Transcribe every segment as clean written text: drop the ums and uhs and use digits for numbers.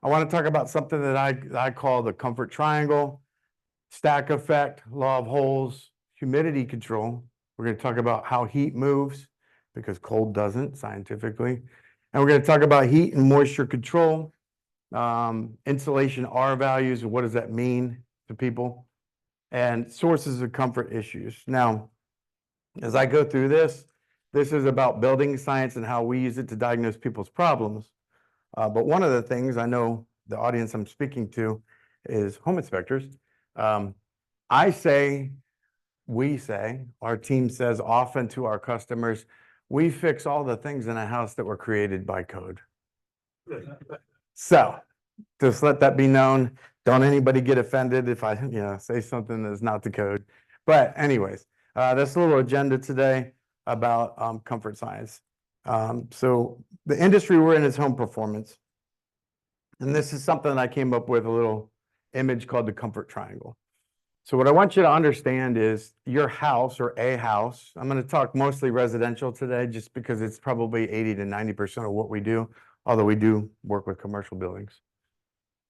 I want to talk about something that I call the comfort triangle, stack effect, law of holes, humidity control. We're going to talk about how heat moves because cold doesn't scientifically. And we're going to talk about heat and moisture control, insulation R values, and what does that mean to people, and sources of comfort issues. Now, as I go through this, this is about building science and how we use it to diagnose people's problems. But one of the things I know the audience I'm speaking to is home inspectors. I say, we say, our team says often to our customers, we fix all the things in a house that were created by code. So just let that be known. Don't anybody get offended if I say something that's not the code. But anyways, this little agenda today about comfort science. So the industry we're in is home performance. And this is something that I came up with, a little image called the comfort triangle. So what I want you to understand is your house or a house, I'm going to talk mostly residential today just because it's probably 80 to 90% of what we do, although we do work with commercial buildings.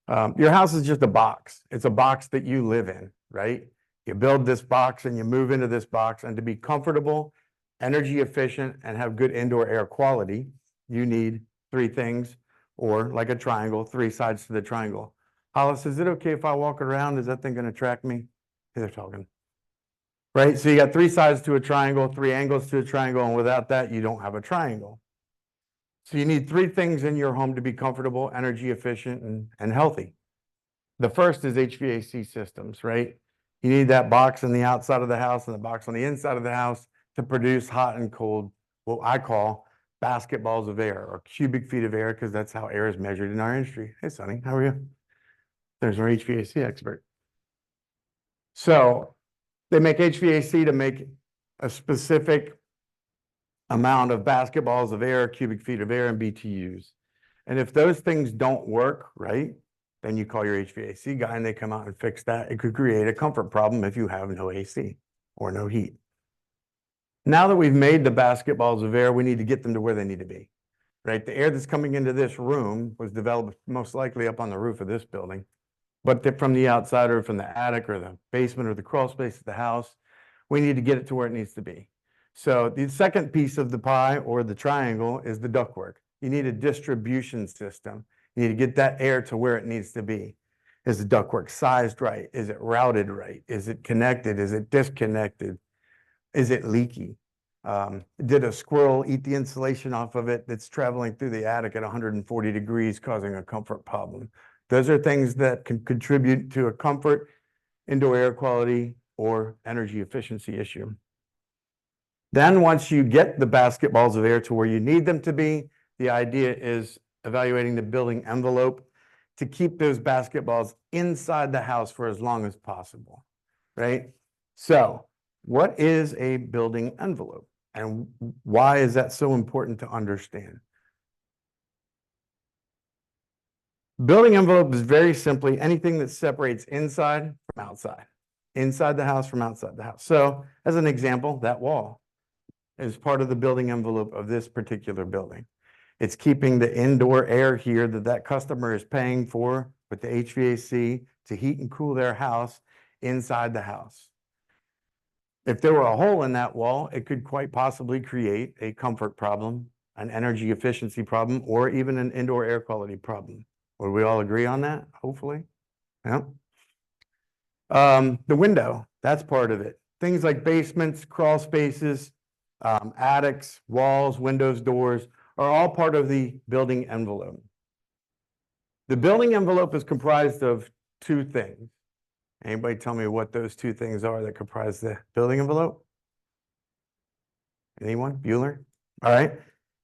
Your house is just a box. It's a box that you live in, right? You build this box and you move into this box, and to be comfortable, energy efficient, and have good indoor air quality, you need three things, or like a triangle, three sides to the triangle. Hollis, is it okay if I walk around? Is that thing going to track me? They're talking. Right? So you got three sides to a triangle, three angles to a triangle, and without that, you don't have a triangle. So you need three things in your home to be comfortable, energy efficient, and healthy. The first is HVAC systems, right? You need that box on the outside of the house and the box on the inside of the house to produce hot and cold, what I call basketballs of air or cubic feet of air, because that's how air is measured in our industry. Hey, Sonny, how are you? There's our HVAC expert. So they make HVAC to make a specific amount of basketballs of air, cubic feet of air, and BTUs. And if those things don't work, right, then you call your HVAC guy and they come out and fix that. It could create a comfort problem if you have no AC or no heat. Now that we've made the basketballs of air, we need to get them to where they need to be, right? The air that's coming into this room was developed most likely up on the roof of this building, but from the outside or from the attic or the basement or the crawl space of the house, we need to get it to where it needs to be. So the second piece of the pie or the triangle is the ductwork. You need a distribution system. You need to get that air to where it needs to be. Is the ductwork sized right? Is it routed right? Is it connected? Is it disconnected? Is it leaky? Did a squirrel eat the insulation off of it that's traveling through the attic at 140 degrees, causing a comfort problem? Those are things that can contribute to a comfort, indoor air quality, or energy efficiency issue. Then once you get the basketballs of air to where you need them to be, the idea is evaluating the building envelope to keep those basketballs inside the house for as long as possible, right? So what is a building envelope and why is that so important to understand? Building envelope is very simply anything that separates inside from outside, inside the house from outside the house. So as an example, that wall is part of the building envelope of this particular building. It's keeping the indoor air here that customer is paying for with the HVAC to heat and cool their house inside the house. If there were a hole in that wall, it could quite possibly create a comfort problem, an energy efficiency problem, or even an indoor air quality problem. Would we all agree on that? Hopefully. Yeah. The window, that's part of it. Things like basements, crawl spaces, attics, walls, windows, doors are all part of the building envelope. The building envelope is comprised of two things. Anybody tell me what those two things are that comprise the building envelope? Anyone? Bueller? All right.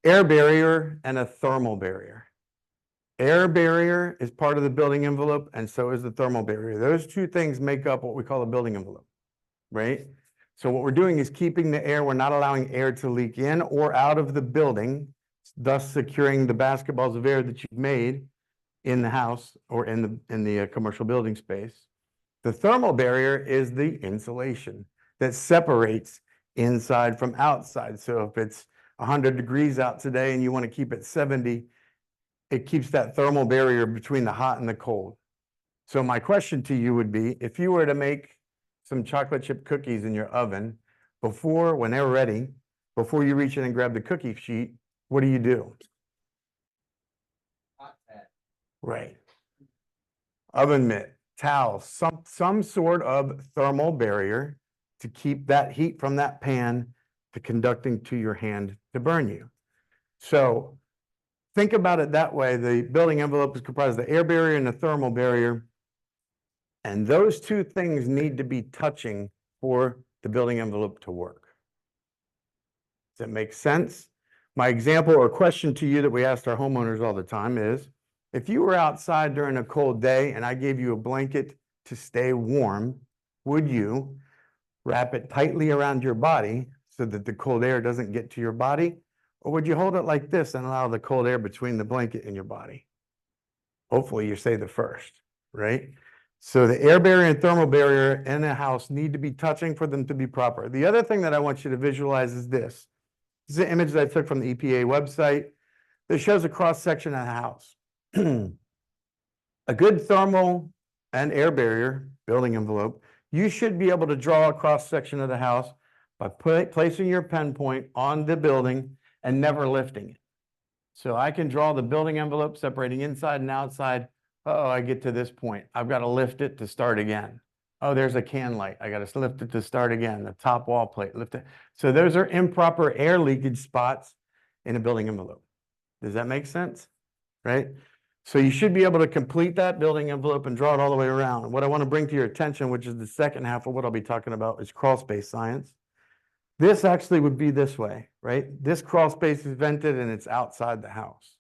Air barrier and a thermal barrier. Air barrier is part of the building envelope, and so is the thermal barrier. Those two things make up what we call a building envelope, right? So what we're doing is keeping the air, we're not allowing air to leak in or out of the building, thus securing the basketballs of air that you've made in the house or in the commercial building space. The thermal barrier is the insulation that separates inside from outside. So if it's 100 degrees out today and you want to keep it 70, it keeps that thermal barrier between the hot and the cold. So my question to you would be, if you were to make some chocolate chip cookies in your oven when they're ready, before you reach in and grab the cookie sheet, what do you do? Hot pad. Right. Oven mitt, towel, some sort of thermal barrier to keep that heat from that pan to conducting to your hand to burn you. So think about it that way. The building envelope is comprised of the air barrier and the thermal barrier. And those two things need to be touching for the building envelope to work. Does that make sense? My example or question to you that we asked our homeowners all the time is, if you were outside during a cold day and I gave you a blanket to stay warm, would you wrap it tightly around your body so that the cold air doesn't get to your body? Or would you hold it like this and allow the cold air between the blanket and your body? Hopefully you say the first, right? So the air barrier and thermal barrier in a house need to be touching for them to be proper. The other thing that I want you to visualize is this. This is an image that I took from the EPA website that shows a cross-section of the house. A good thermal and air barrier building envelope, you should be able to draw a cross-section of the house by placing your pen point on the building and never lifting it. So I can draw the building envelope separating inside and outside. Uh-oh, I get to this point. I've got to lift it to start again. Oh, there's a can light. I got to lift it to start again. The top wall plate, lift it. So those are improper air leakage spots in a building envelope. Does that make sense? Right? So you should be able to complete that building envelope and draw it all the way around. What I want to bring to your attention, which is the second half of what I'll be talking about, is crawl space science. This actually would be this way, right? This crawl space is vented and it's outside the house.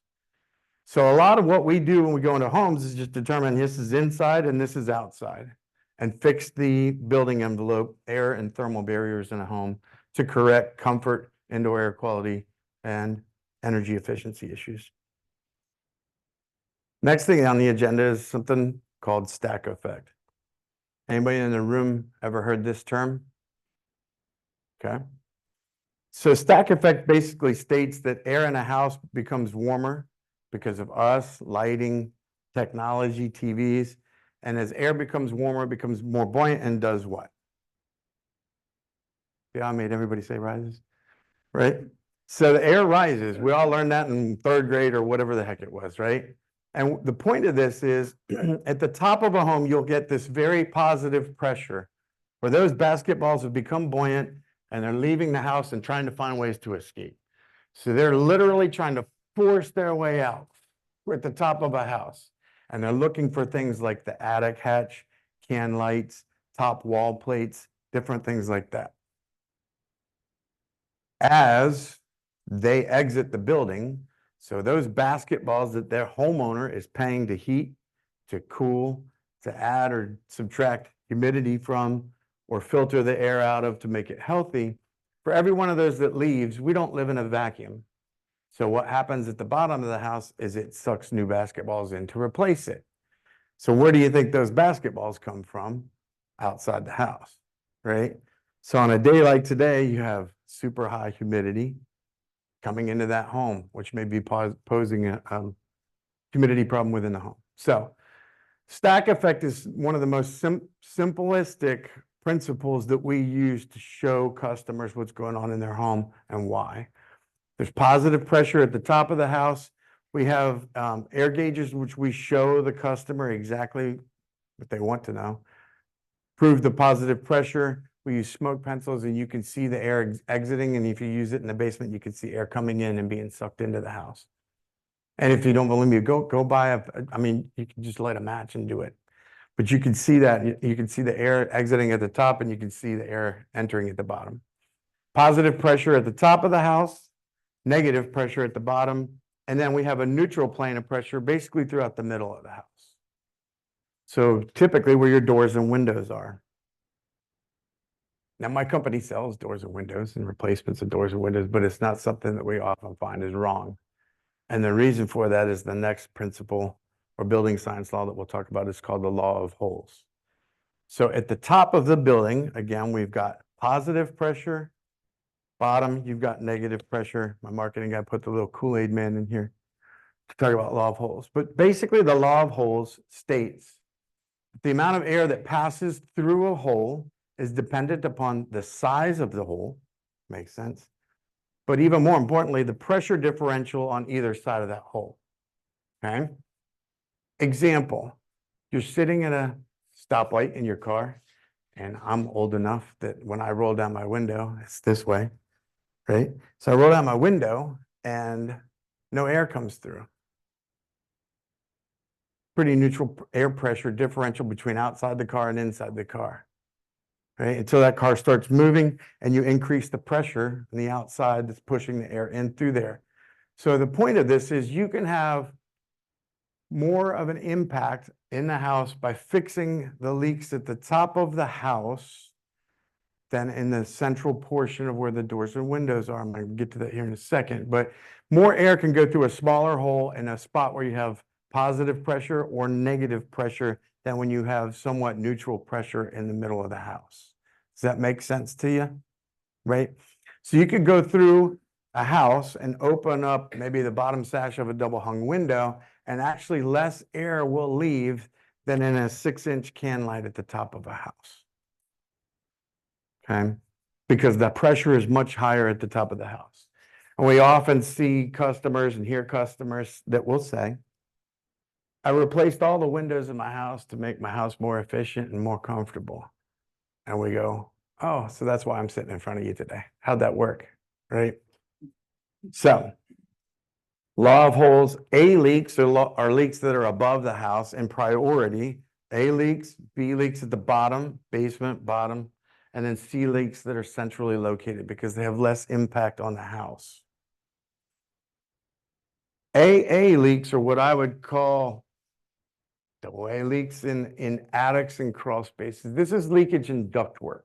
So a lot of what we do when we go into homes is just determine this is inside and this is outside, and fix the building envelope, air and thermal barriers in a home to correct comfort, indoor air quality, and energy efficiency issues. Next thing on the agenda is something called stack effect. Anybody in the room ever heard this term? Okay. So stack effect basically states that air in a house becomes warmer because of us, lighting, technology, TVs. And as air becomes warmer, it becomes more buoyant and does what? Yeah, I made everybody say rises, right? So the air rises. We all learned that in third grade or whatever the heck it was, right? And the point of this is at the top of a home, you'll get this very positive pressure where those basketballs have become buoyant and they're leaving the house and trying to find ways to escape. So they're literally trying to force their way out. We're at the top of a house and they're looking for things like the attic hatch, can lights, top wall plates, different things like that. As they exit the building, so those basketballs that their homeowner is paying to heat, to cool, to add or subtract humidity from, or filter the air out of to make it healthy, for every one of those that leaves, we don't live in a vacuum. So what happens at the bottom of the house is it sucks new basketballs in to replace it. So where do you think those basketballs come from? Outside the house, right? So on a day like today, you have super high humidity coming into that home, which may be posing a humidity problem within the home. So stack effect is one of the most simplistic principles that we use to show customers what's going on in their home and why. There's positive pressure at the top of the house. We have air gauges, which we show the customer exactly what they want to know. Prove the positive pressure. We use smoke pencils and you can see the air exiting. And if you use it in the basement, you can see air coming in and being sucked into the house. And if you don't believe me, go buy I mean, you can just light a match and do it. But you can see that. You can see the air exiting at the top and you can see the air entering at the bottom. Positive pressure at the top of the house, negative pressure at the bottom. And then we have a neutral plane of pressure basically throughout the middle of the house. So typically where your doors and windows are. Now, my company sells doors and windows and replacements of doors and windows, but it's not something that we often find is wrong. And the reason for that is the next principle or building science law that we'll talk about is called the law of holes. So at the top of the building, again, we've got positive pressure. Bottom, you've got negative pressure. My marketing guy put the little Kool-Aid man in here. talk about law of holes. But basically, the law of holes states the amount of air that passes through a hole is dependent upon the size of the hole. Makes sense. But even more importantly, the pressure differential on either side of that hole. Okay. Example, you're sitting at a stoplight in your car, and I'm old enough that when I roll down my window, it's this way, right? So I roll down my window and no air comes through. Pretty neutral air pressure differential between outside the car and inside the car, right? Until that car starts moving and you increase the pressure on the outside that's pushing the air in through there. So the point of this is you can have more of an impact in the house by fixing the leaks at the top of the house than in the central portion of where the doors and windows are. I'm going to get to that here in a second, but more air can go through a smaller hole in a spot where you have positive pressure or negative pressure than when you have somewhat neutral pressure in the middle of the house. Does that make sense to you? Right? So you could go through a house and open up maybe the bottom sash of a double hung window, and actually less air will leave than in a 6-inch can light at the top of a house. Okay? Because the pressure is much higher at the top of the house. And we often see customers and hear customers that will say, I replaced all the windows in my house to make my house more efficient and more comfortable. And we go, oh, so that's why I'm sitting in front of you today. How'd that work? Right? So, law of holes, A leaks are leaks that are above the house in priority. A leaks, B leaks at the bottom, basement, bottom, and then C leaks that are centrally located because they have less impact on the house. AA leaks are what I would call double A leaks in attics and crawl spaces. This is leakage in ductwork.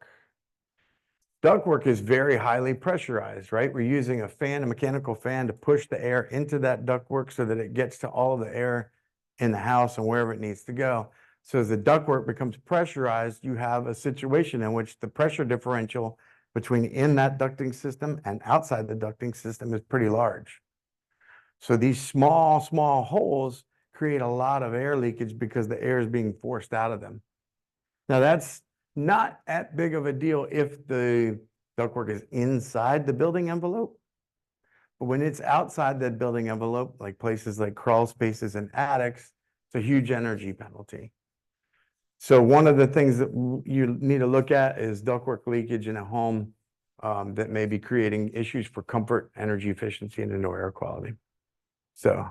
Ductwork is very highly pressurized, right? We're using a fan, a mechanical fan, to push the air into that ductwork so that it gets to all of the air in the house and wherever it needs to go. So as the ductwork becomes pressurized, you have a situation in which the pressure differential between in that ducting system and outside the ducting system is pretty large. So these small holes create a lot of air leakage because the air is being forced out of them. Now that's not that big of a deal if the ductwork is inside the building envelope. But when it's outside that building envelope, like places like crawl spaces and attics, it's a huge energy penalty. So one of the things that you need to look at is ductwork leakage in a home that may be creating issues for comfort, energy efficiency, and indoor air quality. So,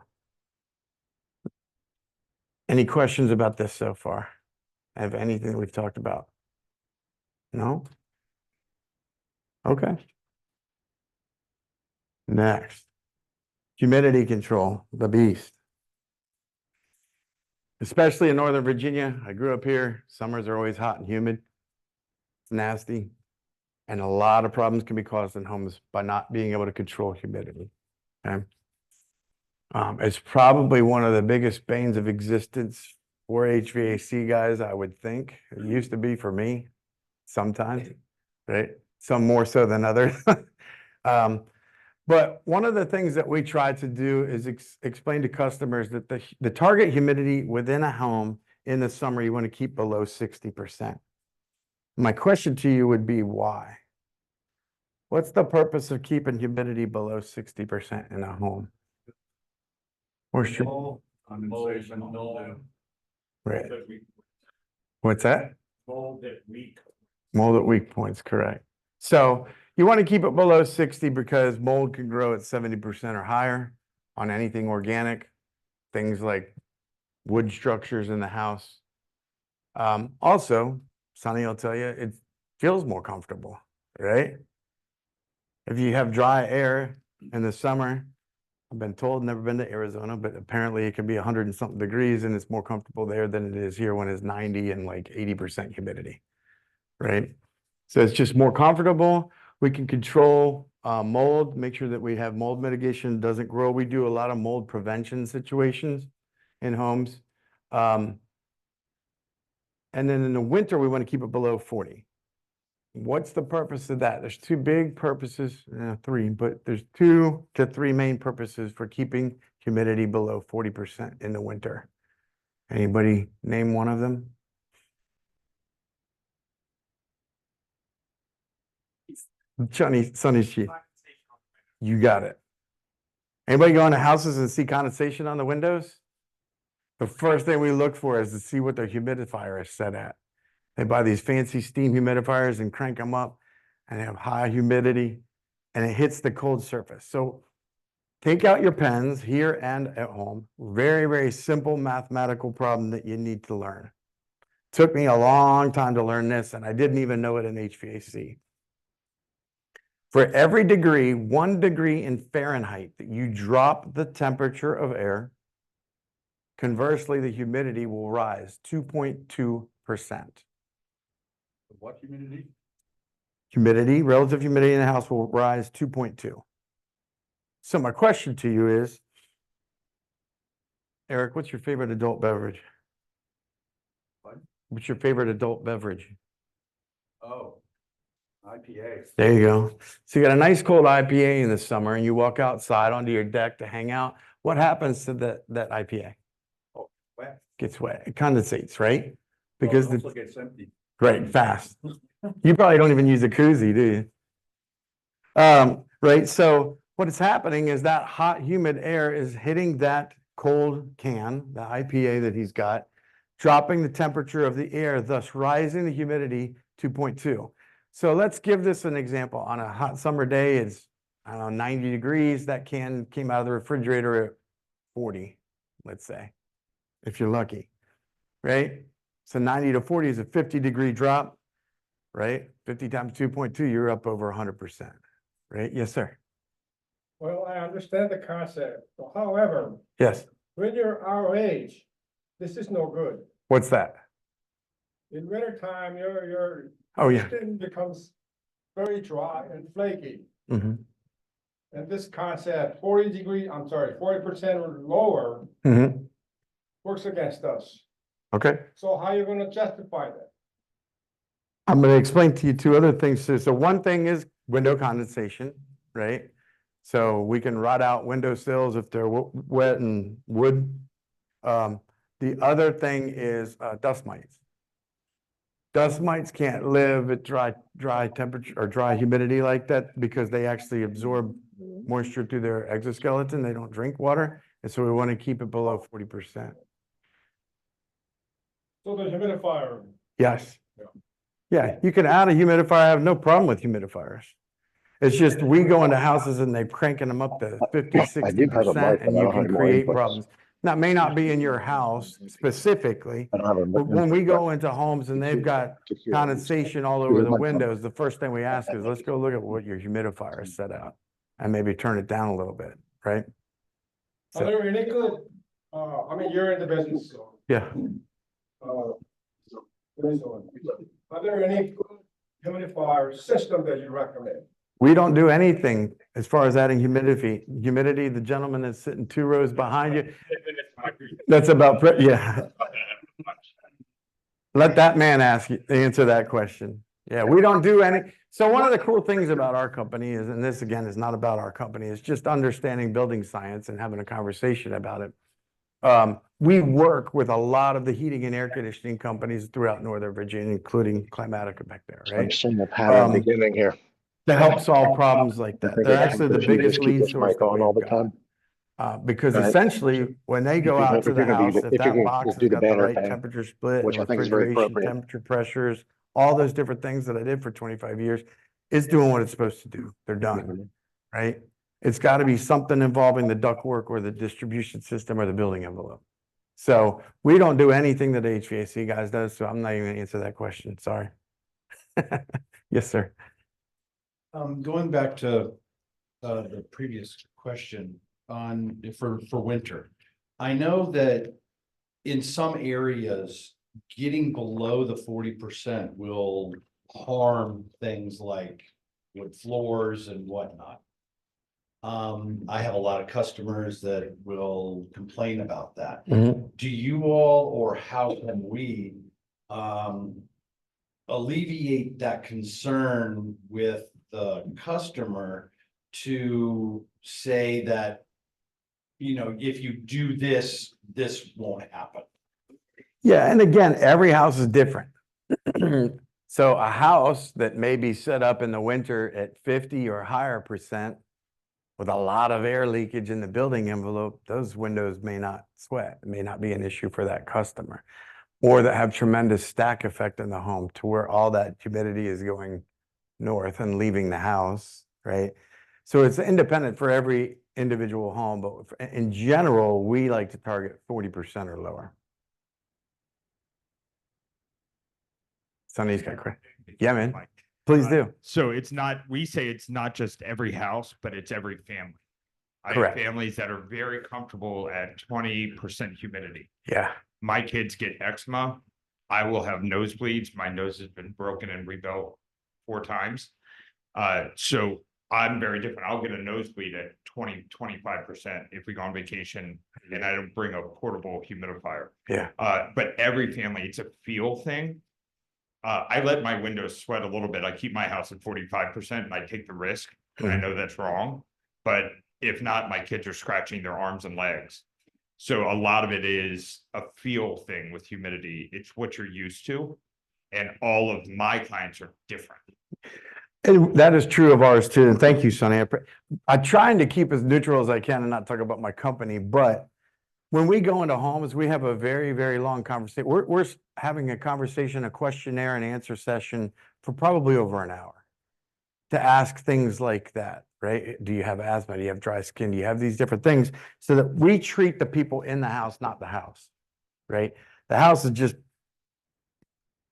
any questions about this so far? Have anything we've talked about? No? Okay. Next, humidity control, the beast. Especially in Northern Virginia. I grew up here. Summers are always hot and humid. It's nasty. And a lot of problems can be caused in homes by not being able to control humidity. Okay. It's probably one of the biggest banes of existence for HVAC guys, I would think. It used to be for me sometimes, right? Some more so than others. But one of the things that we try to do is explain to customers that the target humidity within a home in the summer, you want to keep below 60%. My question to you would be why? What's the purpose of keeping humidity below 60% in a home? Or should, right. What's that? Mold at weak points, correct. So you want to keep it below 60 because mold can grow at 70% or higher on anything organic, things like wood structures in the house. Also, Sonny will tell you, it feels more comfortable, right? If you have dry air in the summer, I've been told, never been to Arizona, but apparently it can be 100 and something degrees and it's more comfortable there than it is here when it's 90 and like 80% humidity, right? So it's just more comfortable. We can control mold, make sure that we have mold mitigation doesn't grow. We do a lot of mold prevention situations in homes. And then in the winter, we want to keep it below 40. What's the purpose of that? There's two big purposes, three, but there's 2 to 3 main purposes for keeping humidity below 40% in the winter. Anybody name one of them? Sunny sheet. You got it. Anybody go into houses and see condensation on the windows? The first thing we look for is to see what their humidifier is set at. They buy these fancy steam humidifiers and crank them up, and they have high humidity, and it hits the cold surface. So take out your pens here and at home. Very, very simple mathematical problem that you need to learn. Took me a long time to learn this, and I didn't even know it in HVAC. For every degree, 1 degree in Fahrenheit that you drop the temperature of air, conversely, the humidity will rise 2.2%. What humidity? Humidity, relative humidity in the house will rise 2.2. So my question to you is, Eric, what's your favorite adult beverage? What? What's your favorite adult beverage? Oh, IPA. There you go. So you got a nice cold IPA in the summer and you walk outside onto your deck to hang out. What happens to that IPA? Oh, wet. Gets wet. It condensates, right? Because Well, it also gets empty. right, fast. You probably don't even use a koozie, do you? Right. So what is happening is that hot, humid air is hitting that cold can, the IPA that he's got, dropping the temperature of the air, thus rising the humidity 2.2. So let's give this an example. On a hot summer day, it's, I don't know, 90 degrees. That can came out of the refrigerator at 40, let's say, if you're lucky, right? So 90 to 40 is a 50-degree drop, right? 50 times 2.2, you're up over 100%, right? Yes, sir. Well, I understand the concept, however, Yes. when you're our age, this is no good. What's that? In winter time, your Oh, yeah. skin becomes very dry and flaky. Mm-hmm. And this concept, 40% or lower Mm-hmm. works against us. Okay. So how are you gonna justify that? I'm going to explain to you 2 other things. So one thing is window condensation, right? So we can rot out window sills if they're wet and wood. The other thing is dust mites. Dust mites can't live at dry temperature or dry humidity like that because they actually absorb moisture through their exoskeleton. They don't drink water. And so we want to keep it below 40%. So the humidifier. Yes. Yeah, you can add a humidifier. I have no problem with humidifiers. It's just we go into houses and they're cranking them up to 50, 60%, and you can create problems. That may not be in your house specifically, but when we go into homes and they've got condensation all over the windows, the first thing we ask is, let's go look at what your humidifier is set out and maybe turn it down a little bit, right? Are there any good, I mean, you're in the business, so. Yeah. Are there any good humidifier system that you recommend? We don't do anything as far as adding humidity. The gentleman that's sitting 2 rows behind you, that's about, yeah. Let that man answer that question. Yeah, we don't do any. So one of the cool things about our company is, and this again is not about our company, is just understanding building science and having a conversation about it. We work with a lot of the heating and air conditioning companies throughout Northern Virginia, including Climatica back there, right? I'm seeing a pattern beginning here. To help solve problems like that. They're actually the biggest lead source that on all the we've time. got. Because Right. essentially, when they go out to the house, if that box has do the got the banner right thing, temperature split, which I think is very refrigeration, appropriate. temperature pressures, all those different things that I did for 25 years, it's doing what it's supposed to do. They're done, right? It's got to be something involving the ductwork or the distribution system or the building envelope. So we don't do anything that HVAC guys does, so I'm not even gonna answer that question. Sorry. Yes, sir. Going back to the previous question on for winter. I know that in some areas, getting below the 40% will harm things like wood floors and whatnot. I have a lot of customers that will complain about that. Mhm. Do you all, or how can we alleviate that concern with the customer to say that, if you do this, this won't happen. Yeah, and again, every house is different. So a house that may be set up in the winter at 50 or higher percent with a lot of air leakage in the building envelope, those windows may not sweat. It may not be an issue for that customer. Or that have tremendous stack effect in the home to where all that humidity is going north and leaving the house, right? So it's independent for every individual home, but in general, we like to target 40% or lower. Sonny's got credit. Yeah, man. Please do. So it's not, we say it's not just every house, but it's every family. I have Correct. families that are very comfortable at 20% humidity. Yeah. My kids get eczema. I will have nosebleeds. My nose has been broken and rebuilt 4 times. So I'm very different. I'll get a nosebleed at 25% if we go on vacation and I don't bring a portable humidifier. Yeah. But every family, it's a feel thing. I let my windows sweat a little bit. I keep my house at 45% and I take the risk. And I know that's wrong, but if not, my kids are scratching their arms and legs. So a lot of it is a feel thing with humidity. It's what you're used to. And all of my clients are different. And that is true of ours too. And thank you, Sonny. I'm trying to keep as neutral as I can and not talk about my company, but when we go into homes, we have a very, very long conversation. We're having a conversation, a questionnaire and answer session for probably over an hour to ask things like that, right? Do you have asthma? Do you have dry skin? Do you have these different things? So that we treat the people in the house, not the house, right? The house is just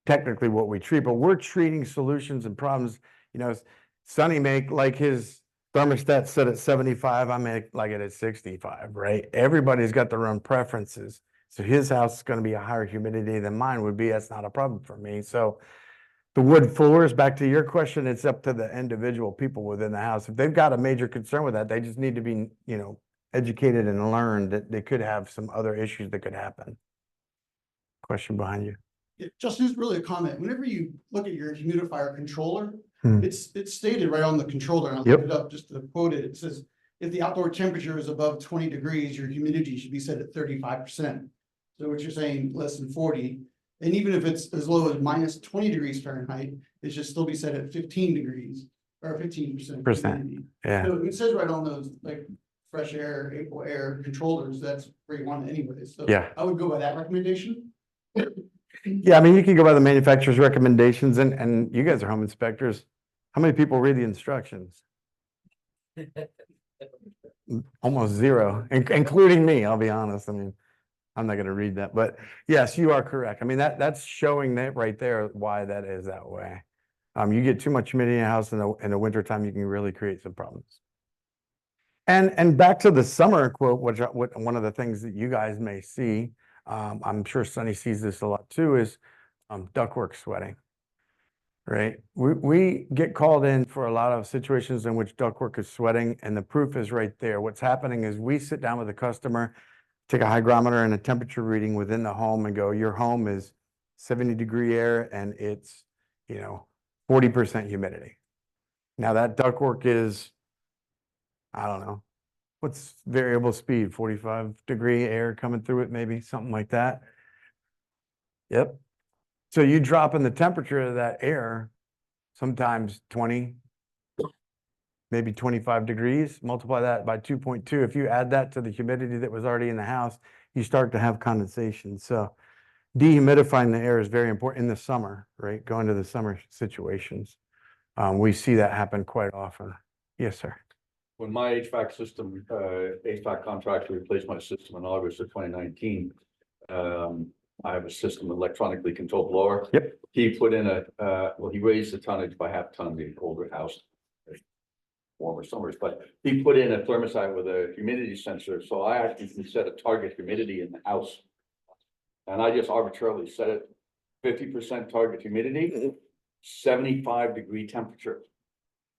technically what we treat, but we're treating solutions and problems. Sonny make like his thermostat set at 75, I make like it at 65, right? Everybody's got their own preferences. So his house is going to be a higher humidity than mine would be. That's not a problem for me. So the wood floors, back to your question, it's up to the individual people within the house. If they've got a major concern with that, they just need to be, educated and learn that they could have some other issues that could happen. Question behind you. It just is really a comment. Whenever you look at your humidifier controller, Hmm. it's stated right on the controller. And I Yep. looked it up just to quote it. It says, if the outdoor temperature is above 20 degrees, your humidity should be set at 35%. So what you're saying, less than 40. And even if it's as low as minus 20 degrees Fahrenheit, it should still be set at 15 degrees or 15%. humidity. Yeah. So it says right on those like fresh air, April air controllers, that's where you want it anyway. So Yeah. I would go by that recommendation. Yeah, I mean, you can go by the manufacturer's recommendations and you guys are home inspectors. How many people read the instructions? Almost zero, including me, I'll be honest. I mean, I'm not gonna read that, but yes, you are correct. I mean, that's showing that right there, why that is that way. You get too much humidity in a house in the wintertime, you can really create some problems. And back to the summer quote, which one of the things that you guys may see, I'm sure Sonny sees this a lot too, is ductwork sweating. Right? We get called in for a lot of situations in which ductwork is sweating, and the proof is right there. What's happening is we sit down with the customer, take a hygrometer and a temperature reading within the home and go, your home is 70-degree air and it's, 40% humidity. Now that ductwork is, I don't know, what's variable speed, 45-degree air coming through it, maybe something like that. Yep. So you drop in the temperature of that air, sometimes 20, maybe 25 degrees, multiply that by 2.2. If you add that to the humidity that was already in the house, you start to have condensation. So dehumidifying the air is very important in the summer, right? Going to the summer situations. We see that happen quite often. Yes, sir. When my HVAC system, HVAC contractor replaced my system in August of 2019, I have a system electronically controlled blower. Yep. He put in he raised the tonnage by half ton, the older house. Warmer summers, but he put in a thermostat with a humidity sensor. So I actually can set a target humidity in the house. And I just arbitrarily set it 50% target humidity, 75-degree temperature.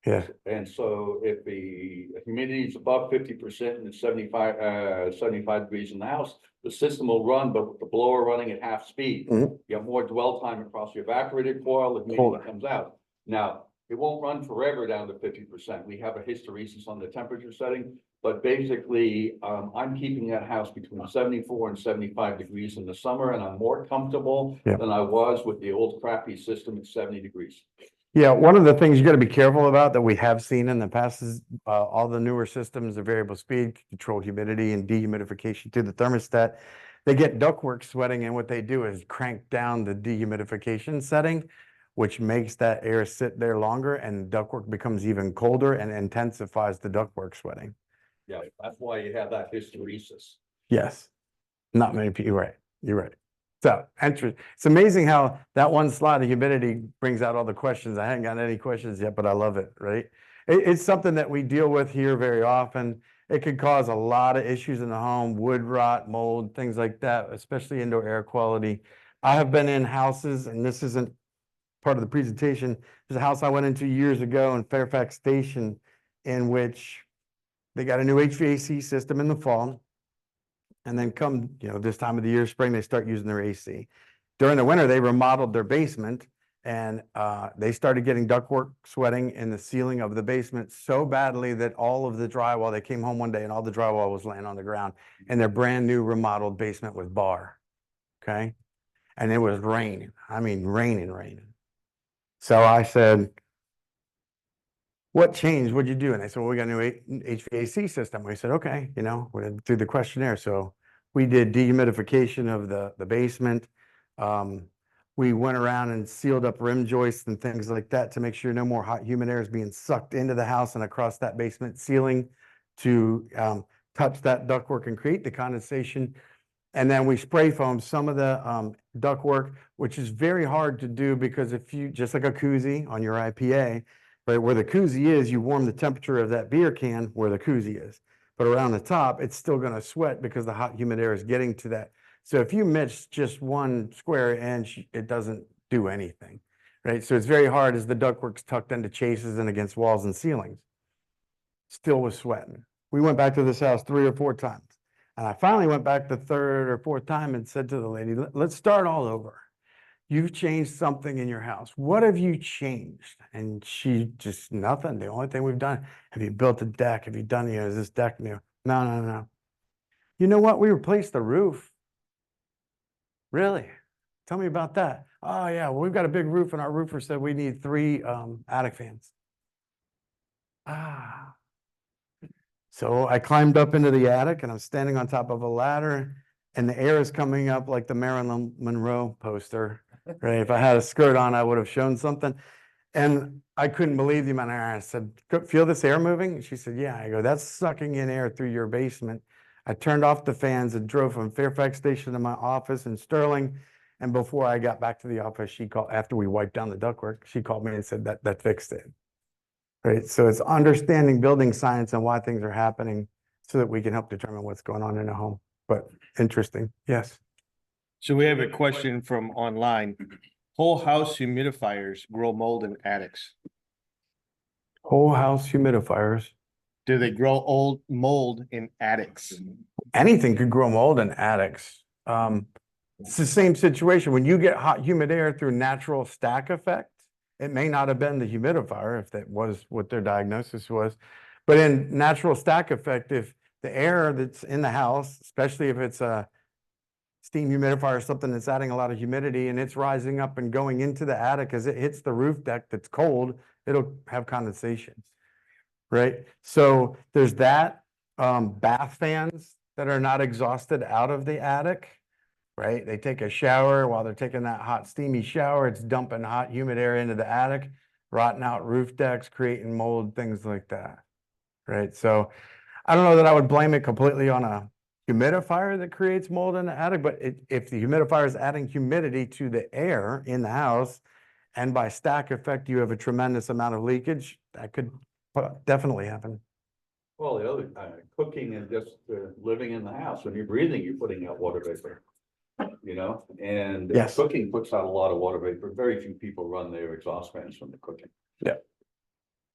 Yeah. And so if the humidity is above 50% and it's 75 degrees in the house, the system will run, but with the blower running at half speed. Mhm. You have more dwell time across the evaporated coil, the Colder. humidity comes out. Now, it won't run forever down to 50%. We have a hysteresis on the temperature setting, but basically, I'm keeping that house between 74 and 75 degrees in the summer, and I'm more comfortable Yeah. than I was with the old crappy system at 70 degrees. Yeah, one of the things you gotta be careful about that we have seen in the past is, all the newer systems of variable speed, control humidity and dehumidification through the thermostat. They get ductwork sweating, and what they do is crank down the dehumidification setting, which makes that air sit there longer, and ductwork becomes even colder and intensifies the ductwork sweating. Yeah, that's why you have that hysteresis. Yes, not many people, you're right, you're right. So, it's amazing how that one slide of humidity brings out all the questions. I haven't gotten any questions yet, but I love it, right? It's something that we deal with here very often. It could cause a lot of issues in the home, wood rot, mold, things like that, especially indoor air quality. I have been in houses, and this isn't part of the presentation. There's a house I went into years ago in Fairfax Station in which they got a new HVAC system in the fall. And then come, this time of the year, spring, they start using their AC. During the winter, they remodeled their basement and they started getting ductwork sweating in the ceiling of the basement so badly that all of the drywall, they came home one day and all the drywall was laying on the ground in their brand new remodeled basement with bar. Okay. And it was raining. I mean, raining. So I said, what changed? What'd you do? And they said, well, we got a new HVAC system. We said, okay, we went through the questionnaire. So we did dehumidification of the basement. We went around and sealed up rim joists and things like that to make sure no more hot, humid air is being sucked into the house and across that basement ceiling to touch that ductwork and create the condensation. And then we spray foam some of the ductwork, which is very hard to do because if you, just like a koozie on your IPA, right, where the koozie is, you warm the temperature of that beer can where the koozie is. But around the top, it's still going to sweat because the hot, humid air is getting to that. So if you mix just one square inch, it doesn't do anything, right? So it's very hard as the ductwork's tucked into chases and against walls and ceilings. Still was sweating. We went back to this house 3 or 4 times. And I finally went back the 3rd or 4th time and said to the lady, let's start all over. You've changed something in your house. What have you changed? And she just, nothing. The only thing we've done, have you built a deck? Have you done, is this deck new? No. You know what? We replaced the roof. Really? Tell me about that. Oh yeah, well, we've got a big roof and our roofer said we need 3 attic fans. So I climbed up into the attic and I'm standing on top of a ladder and the air is coming up like the Marilyn Monroe poster, right? If I had a skirt on, I would have shown something. And I couldn't believe the amount of air. I said, feel this air moving? And she said, yeah. I go, that's sucking in air through your basement. I turned off the fans and drove from Fairfax Station to my office in Sterling. And before I got back to the office, she called, after we wiped down the ductwork, she called me and said that fixed it. Right. So it's understanding building science and why things are happening so that we can help determine what's going on in a home. But interesting. Yes. So we have a question from online. Whole house humidifiers grow mold in attics. Whole house humidifiers. Do they grow old mold in attics? Anything could grow mold in attics. It's the same situation. When you get hot, humid air through natural stack effect, it may not have been the humidifier if that was what their diagnosis was. But in natural stack effect, if the air that's in the house, especially if it's a steam humidifier or something that's adding a lot of humidity and it's rising up and going into the attic as it hits the roof deck that's cold, it'll have condensation, right? So there's that. Bath fans that are not exhausted out of the attic, right? They take a shower while they're taking that hot, steamy shower. It's dumping hot, humid air into the attic, rotting out roof decks, creating mold, things like that, right? So I don't know that I would blame it completely on a humidifier that creates mold in the attic, but if the humidifier is adding humidity to the air in the house, and by stack effect, you have a tremendous amount of leakage, that could definitely happen. Well, the other, cooking and just living in the house, when you're breathing, you're putting out water vapor. And Yes. cooking puts out a lot of water vapor. Very few people run their exhaust fans from the cooking. Yeah.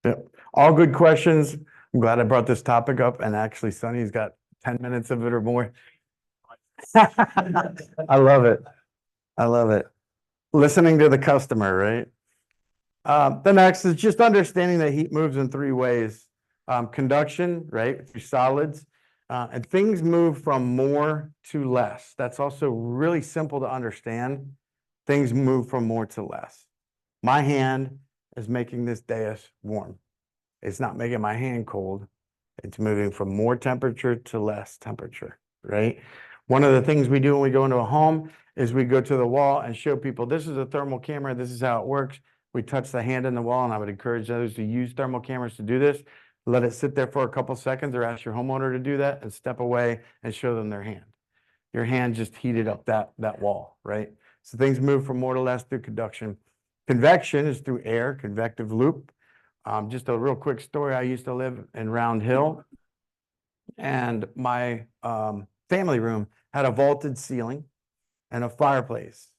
Yep, all good questions. I'm glad I brought this topic up, and actually Sunny's got 10 minutes of it or more. I love it. I love it. Listening to the customer, right? The next is just understanding that heat moves in three ways. Conduction, right, through solids, and things move from more to less. That's also really simple to understand. Things move from more to less. My hand is making this dais warm. It's not making my hand cold. It's moving from more temperature to less temperature, right? One of the things we do when we go into a home is we go to the wall and show people, this is a thermal camera, this is how it works. We touch the hand in the wall, and I would encourage those to use thermal cameras to do this. Let it sit there for a couple seconds, or ask your homeowner to do that, and step away and show them their hand. Your hand just heated up that wall, right? So things move from more to less through conduction. Convection is through air, convective loop. Just a real quick story. I used to live in Round Hill, and my family room had a vaulted ceiling and a fireplace,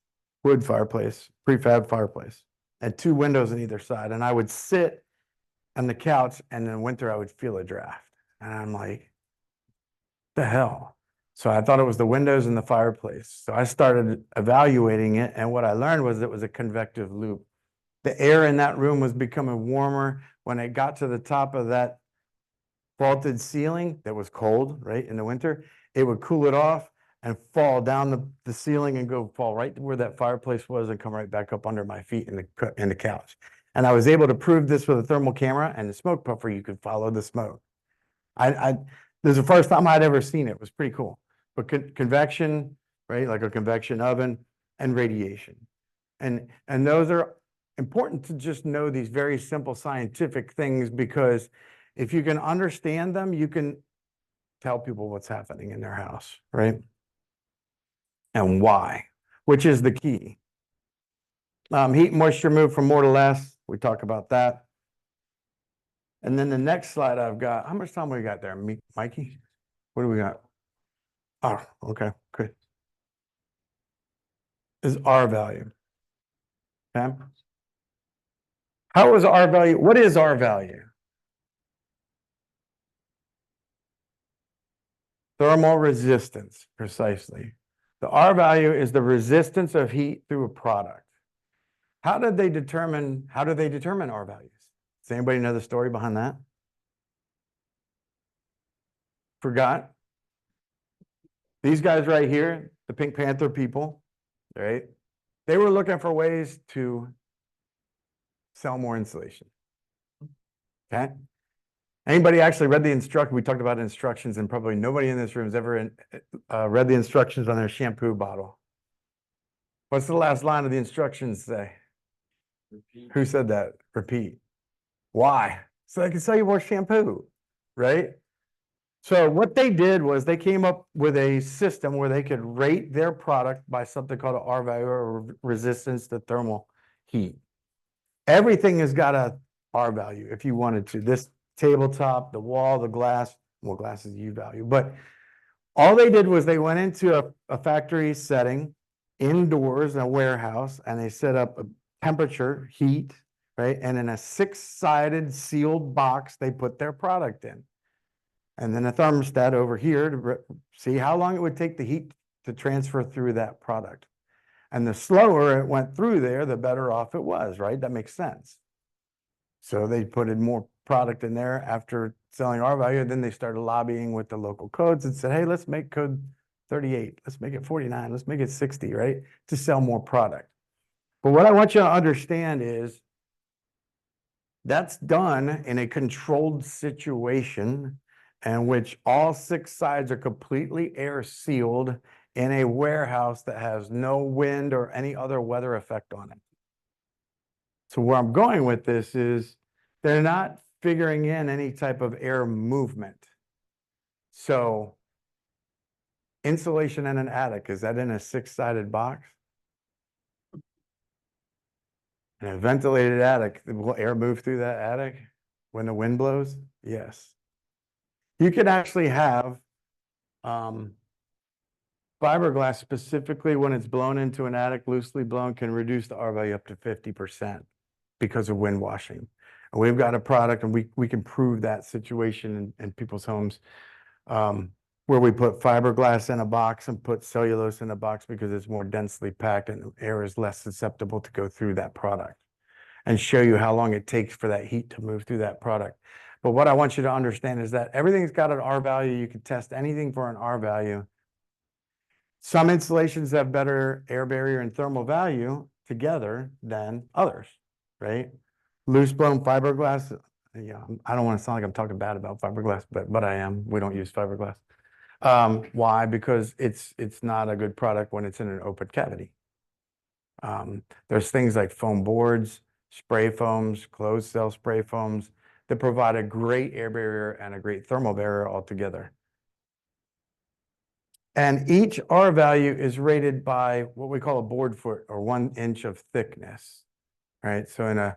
wood fireplace, prefab fireplace, and two windows on either side. And I would sit on the couch, and in winter I would feel a draft. And I'm like, the hell? So I thought it was the windows and the fireplace. So I started evaluating it, and what I learned was it was a convective loop. The air in that room was becoming warmer. When it got to the top of that vaulted ceiling that was cold, right, in the winter, it would cool it off and fall down the ceiling and go fall right to where that fireplace was and come right back up under my feet in the couch. And I was able to prove this with a thermal camera and the smoke puffer. You could follow the smoke. This is the first time I'd ever seen it. It was pretty cool. But convection, right, like a convection oven, and radiation. And those are important to just know, these very simple scientific things, because if you can understand them, you can tell people what's happening in their house, right? And why, which is the key. Heat and moisture move from more to less. We talk about that. And then the next slide I've got, how much time we got there, Mikey? What do we got? Oh, okay, good. Is R value. Okay. How is R value? What is R value? Thermal resistance, precisely. The R value is the resistance of heat through a product. How do they determine R values? Does anybody know the story behind that? Forgot? These guys right here, the Pink Panther people, right? They were looking for ways to sell more insulation. Okay? Anybody actually read the instruction? We talked about instructions, and probably nobody in this room has ever read the instructions on their shampoo bottle. What's the last line of the instructions say? Repeat. Who said that? Repeat. Why? So they can sell you more shampoo, right? So what they did was they came up with a system where they could rate their product by something called an R value, or resistance to thermal heat. Everything has got a R value if you wanted to. This tabletop, the wall, the glass, well, glass is U value, but all they did was they went into a factory setting indoors in a warehouse, and they set up a temperature, heat, right? And in a 6-sided sealed box, they put their product in. And then a thermostat over here to see how long it would take the heat to transfer through that product. And the slower it went through there, the better off it was, right? That makes sense. So they put in more product in there after selling R value. Then they started lobbying with the local codes and said, hey, let's make code 38. Let's make it 49. Let's make it 60, right? To sell more product. But what I want you to understand is that's done in a controlled situation in which all 6 sides are completely air sealed in a warehouse that has no wind or any other weather effect on it. So where I'm going with this is they're not figuring in any type of air movement. So insulation in an attic, is that in a 6-sided box? In a ventilated attic, will air move through that attic when the wind blows? Yes. You can actually have fiberglass, specifically when it's blown into an attic, loosely blown, can reduce the R value up to 50% because of wind washing. And we've got a product and we can prove that situation in people's homes. Where we put fiberglass in a box and put cellulose in a box because it's more densely packed and air is less susceptible to go through that product. And show you how long it takes for that heat to move through that product. But what I want you to understand is that everything's got an R value. You can test anything for an R value. Some insulations have better air barrier and thermal value together than others, right? Loose blown fiberglass, yeah, I don't want to sound like I'm talking bad about fiberglass, but I am. We don't use fiberglass. Why? Because it's not a good product when it's in an open cavity. There's things like foam boards, spray foams, closed cell spray foams that provide a great air barrier and a great thermal barrier altogether. And each R value is rated by what we call a board foot or 1 inch of thickness, right? So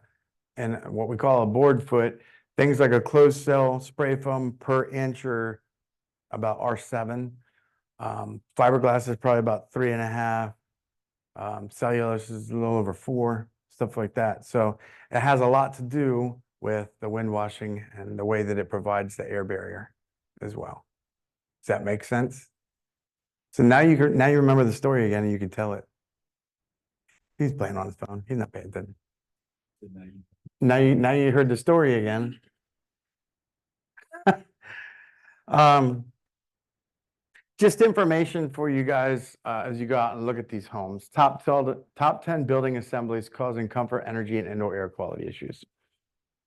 in what we call a board foot, things like a closed cell spray foam per inch are about R7. Fiberglass is probably about 3.5. Cellulose is a little over 4, stuff like that. So it has a lot to do with the wind washing and the way that it provides the air barrier as well. Does that make sense? So now you remember the story again and you can tell it. He's playing on his phone. He's not paying attention. Now you heard the story again. Just information for you guys as you go out and look at these homes. Top 10 building assemblies causing comfort, energy, and indoor air quality issues.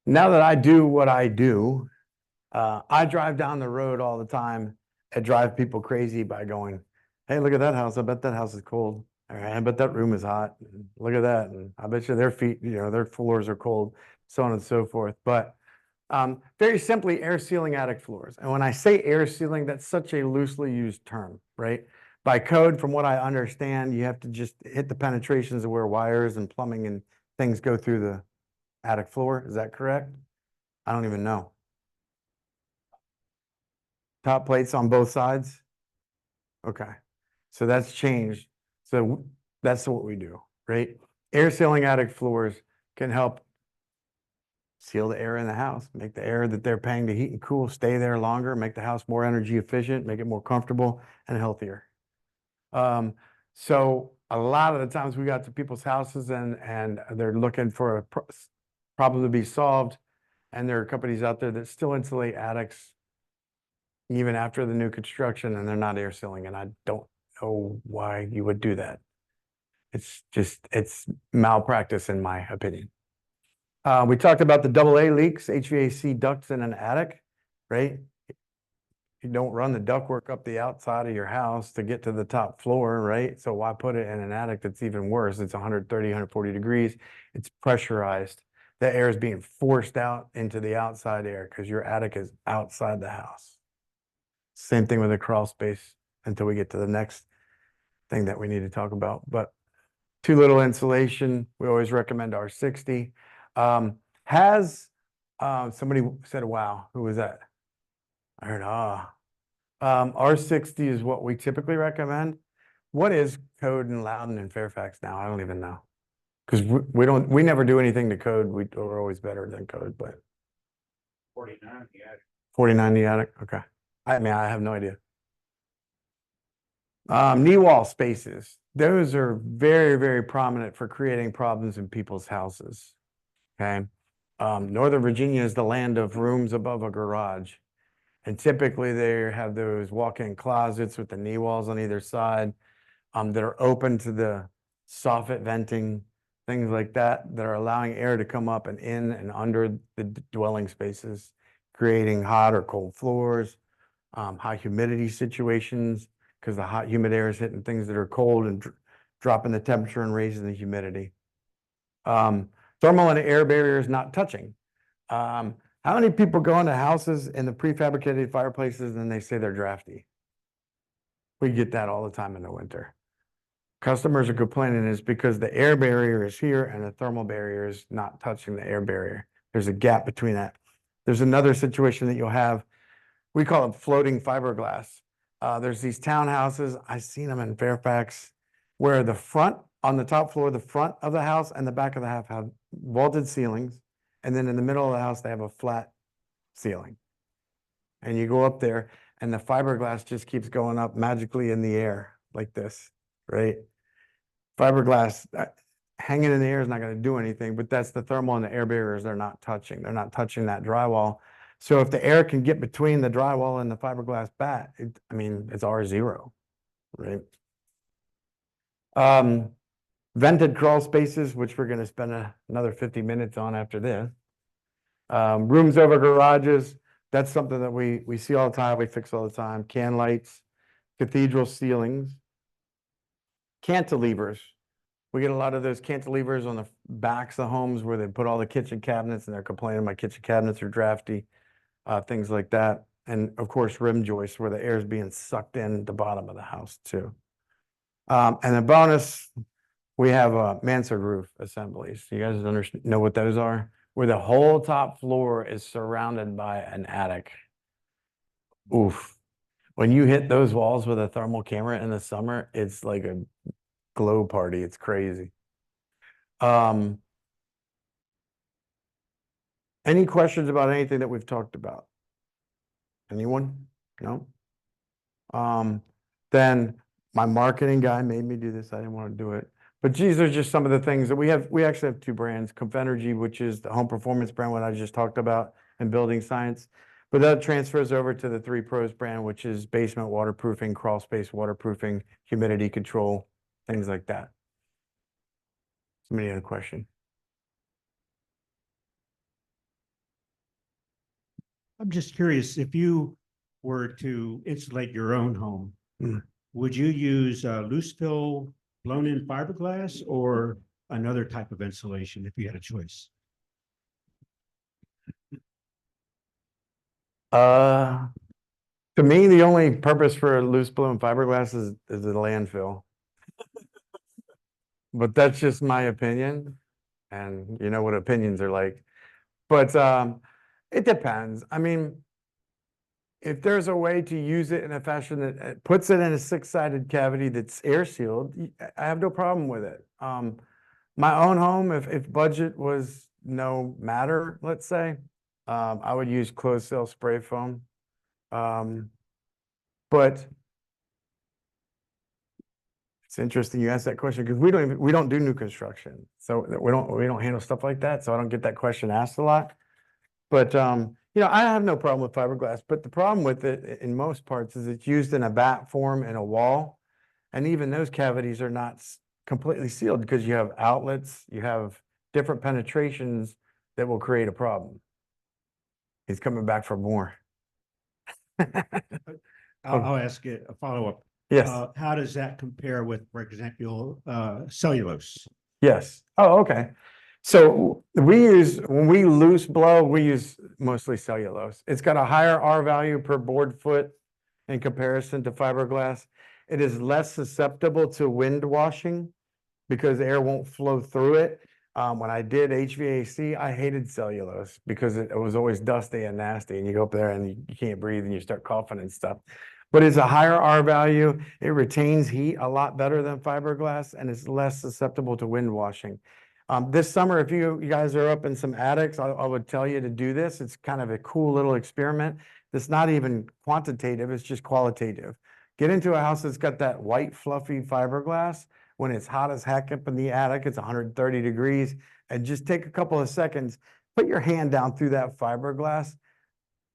Now that I do what I do, I drive down the road all the time and drive people crazy by going, hey, look at that house. I bet that house is cold. All right, I bet that room is hot. Look at that. And I bet you their feet, their floors are cold, so on and so forth. But very simply, air sealing attic floors. And when I say air sealing, that's such a loosely used term, right? By code, from what I understand, you have to just hit the penetrations of where wires and plumbing and things go through the attic floor. Is that correct? I don't even know. Top plates on both sides? Okay. So that's changed. So that's what we do, right? Air sealing attic floors can help seal the air in the house, make the air that they're paying to heat and cool stay there longer, make the house more energy efficient, make it more comfortable and healthier. So a lot of the times we got to people's houses and they're looking for a problem to be solved. And there are companies out there that still insulate attics even after the new construction and they're not air sealing. And I don't know why you would do that. It's malpractice in my opinion. We talked about the AA leaks, HVAC ducts in an attic, right? You don't run the ductwork up the outside of your house to get to the top floor, right? So why put it in an attic that's even worse? It's 130, 140 degrees. It's pressurized. The air is being forced out into the outside air because your attic is outside the house. Same thing with the crawl space until we get to the next thing that we need to talk about. But too little insulation, we always recommend R60. Somebody said, wow, who was that? I heard, R60 is what we typically recommend. What is code in Loudoun and Fairfax now? I don't even know. Because we never do anything to code. We're always better than code, but 49, yeah. 49 the attic, okay. I mean, I have no idea. Knee wall spaces. Those are very, very prominent for creating problems in people's houses. Okay. Northern Virginia is the land of rooms above a garage. And typically they have those walk-in closets with the knee walls on either side that are open to the soffit venting, things like that are allowing air to come up and in and under the dwelling spaces, creating hot or cold floors, high humidity situations, because the hot humid air is hitting things that are cold and dropping the temperature and raising the humidity. Thermal and air barriers not touching. How many people go into houses in the prefabricated fireplaces and they say they're drafty? We get that all the time in the winter. Customers are complaining is because the air barrier is here and the thermal barrier is not touching the air barrier. There's a gap between that. There's another situation that you'll have. We call it floating fiberglass. There's these townhouses. I've seen them in Fairfax where on the top floor, the front of the house and the back of the house have vaulted ceilings And then in the middle of the house, they have a flat ceiling. And you go up there and the fiberglass just keeps going up magically in the air like this, right? Fiberglass hanging in the air is not going to do anything, but that's the thermal and the air barriers they're not touching. They're not touching that drywall. So if the air can get between the drywall and the fiberglass bat, I mean, it's R0, right? Vented crawl spaces, which we're going to spend another 50 minutes on after this. Rooms over garages, that's something that we see all the time, we fix all the time. Can lights, cathedral ceilings, cantilevers. We get a lot of those cantilevers on the backs of homes where they put all the kitchen cabinets and they're complaining my kitchen cabinets are drafty, things like that. And of course, rim joists where the air is being sucked in the bottom of the house too. And a bonus, we have mansard roof assemblies. You guys know what those are? Where the whole top floor is surrounded by an attic. Oof. When you hit those walls with a thermal camera in the summer, it's like a glow party. It's crazy. Any questions about anything that we've talked about? Anyone? No? Then my marketing guy made me do this. I didn't want to do it. But these are just some of the things that we have. We actually have two brands, Confenergy, which is the home performance brand, what I just talked about, and building science. But that transfers over to the 3 Pros brand, which is basement waterproofing, crawl space waterproofing, humidity control, things like that. Somebody had a question? I'm just curious, if you were to insulate your own home, would you use loose fill blown in fiberglass or another type of insulation if you had a choice? To me, the only purpose for a loose blown fiberglass is the landfill. But that's just my opinion. And you know what opinions are like. But it depends. I mean, if there's a way to use it in a fashion that puts it in a 6-sided cavity that's air sealed, I have no problem with it. My own home, if budget was no matter, let's say, I would use closed cell spray foam. But it's interesting you asked that question because we don't do new construction, so we don't handle stuff like that. So I don't get that question asked a lot. But you know, I have no problem with fiberglass, but the problem with it in most parts is it's used in a bat form in a wall. And even those cavities are not completely sealed because you have outlets, you have different penetrations that will create a problem. He's coming back for more. I'll ask it a follow-up. Yes, How does that compare with, for example, cellulose? yes. Oh, okay. So when we loose blow, we use mostly cellulose. It's got a higher R value per board foot in comparison to fiberglass. It is less susceptible to wind washing because air won't flow through it. When I did HVAC, I hated cellulose because it was always dusty and nasty, and you go up there and you can't breathe and you start coughing and stuff. But it's a higher R value. It retains heat a lot better than fiberglass, and it's less susceptible to wind washing. This summer, if you guys are up in some attics, I would tell you to do this. It's kind of a cool little experiment. It's not even quantitative, it's just qualitative. Get into a house that's got that white fluffy fiberglass. When it's hot as heck up in the attic, it's 130 degrees, and just take a couple of seconds, put your hand down through that fiberglass,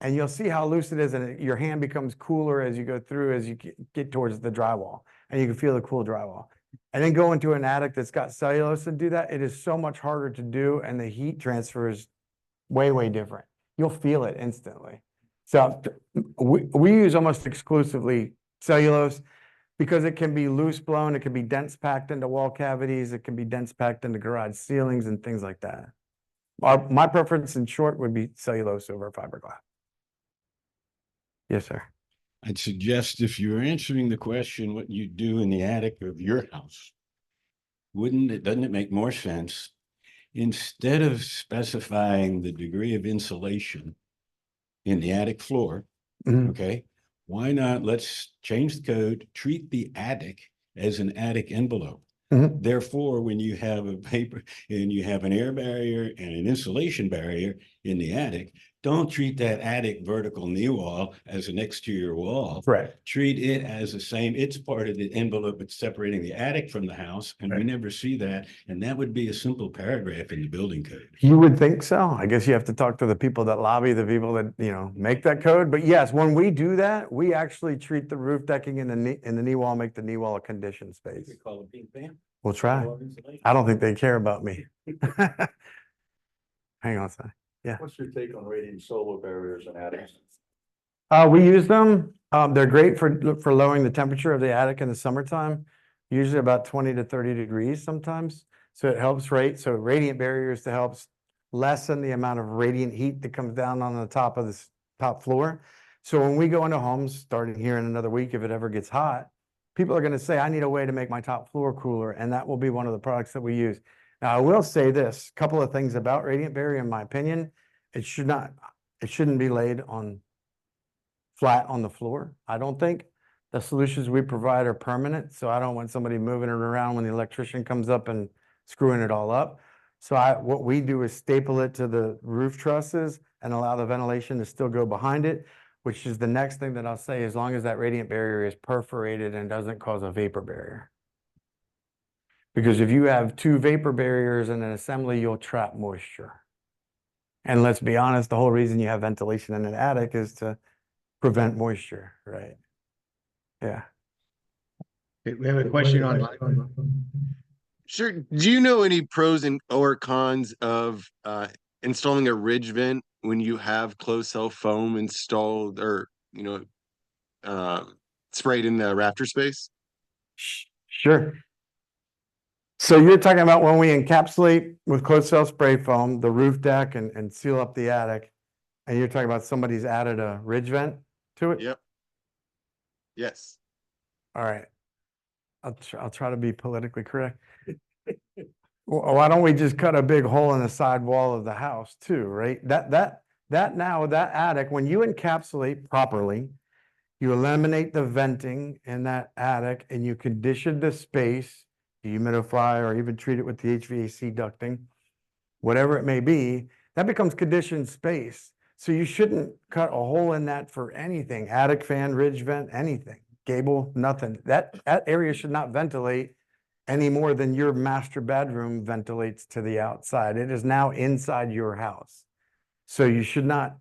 and you'll see how loose it is, and your hand becomes cooler as you go through, as you get towards the drywall, and you can feel the cool drywall. And then go into an attic that's got cellulose and do that. It is so much harder to do, and the heat transfer is way, way different. You'll feel it instantly. So we use almost exclusively cellulose because it can be loose blown, it can be dense packed into wall cavities, it can be dense packed into garage ceilings and things like that. My preference in short would be cellulose over fiberglass. Yes, sir. I'd suggest if you're answering the question, what you do in the attic of your house, doesn't it make more sense, instead of specifying the degree of insulation in the attic floor, okay, why not let's change the code, treat the attic as an attic envelope. Mhm. Therefore, when you have a paper and you have an air barrier and an insulation barrier in the attic, don't treat that attic vertical knee wall as an exterior wall. Correct. Treat it as the same, it's part of the envelope, it's separating the attic from the house, and we Right. never see that. And that would be a simple paragraph in the building code. You would think so. I guess you have to talk to the people that lobby, the people that, you know, make that code. But yes, when we do that, we actually treat the roof decking in the knee wall, make the knee wall a conditioned space. We call it pink band. We'll try. I don't think they care about me. Hang on a second. What's your take on radiant solar barriers and attics? We use them. They're great for lowering the temperature of the attic in the summertime, usually about 20 to 30 degrees sometimes. So it helps, right? So radiant barriers to help lessen the amount of radiant heat that comes down on the top of this top floor. So when we go into homes, starting here in another week, if it ever gets hot, people are going to say, I need a way to make my top floor cooler. And that will be one of the products that we use. Now, I will say this, couple of things about radiant barrier, in my opinion. It shouldn't be laid on flat on the floor. I don't think the solutions we provide are permanent. So I don't want somebody moving it around when the electrician comes up and screwing it all up. So what we do is staple it to the roof trusses and allow the ventilation to still go behind it, which is the next thing that I'll say, as long as that radiant barrier is perforated and doesn't cause a vapor barrier. Because if you have two vapor barriers in an assembly, you'll trap moisture. And let's be honest, the whole reason you have ventilation in an attic is to prevent moisture, right? Yeah. Okay, we have a question online. Sure. Do you know any pros and or cons of installing a ridge vent when you have closed cell foam installed or sprayed in the rafter space? Sure. So you're talking about when we encapsulate with closed cell spray foam, the roof deck and seal up the attic. And you're talking about somebody's added a ridge vent to it? Yep. Yes. All right. I'll try to be politically correct. Why don't we just cut a big hole in the side wall of the house too, right? That attic, when you encapsulate properly, you eliminate the venting in that attic and you condition the space, humidify or even treat it with the HVAC ducting, whatever it may be, that becomes conditioned space. So you shouldn't cut a hole in that for anything, attic fan, ridge vent, anything, gable, nothing. That area should not ventilate any more than your master bedroom ventilates to the outside. It is now inside your house. So you should not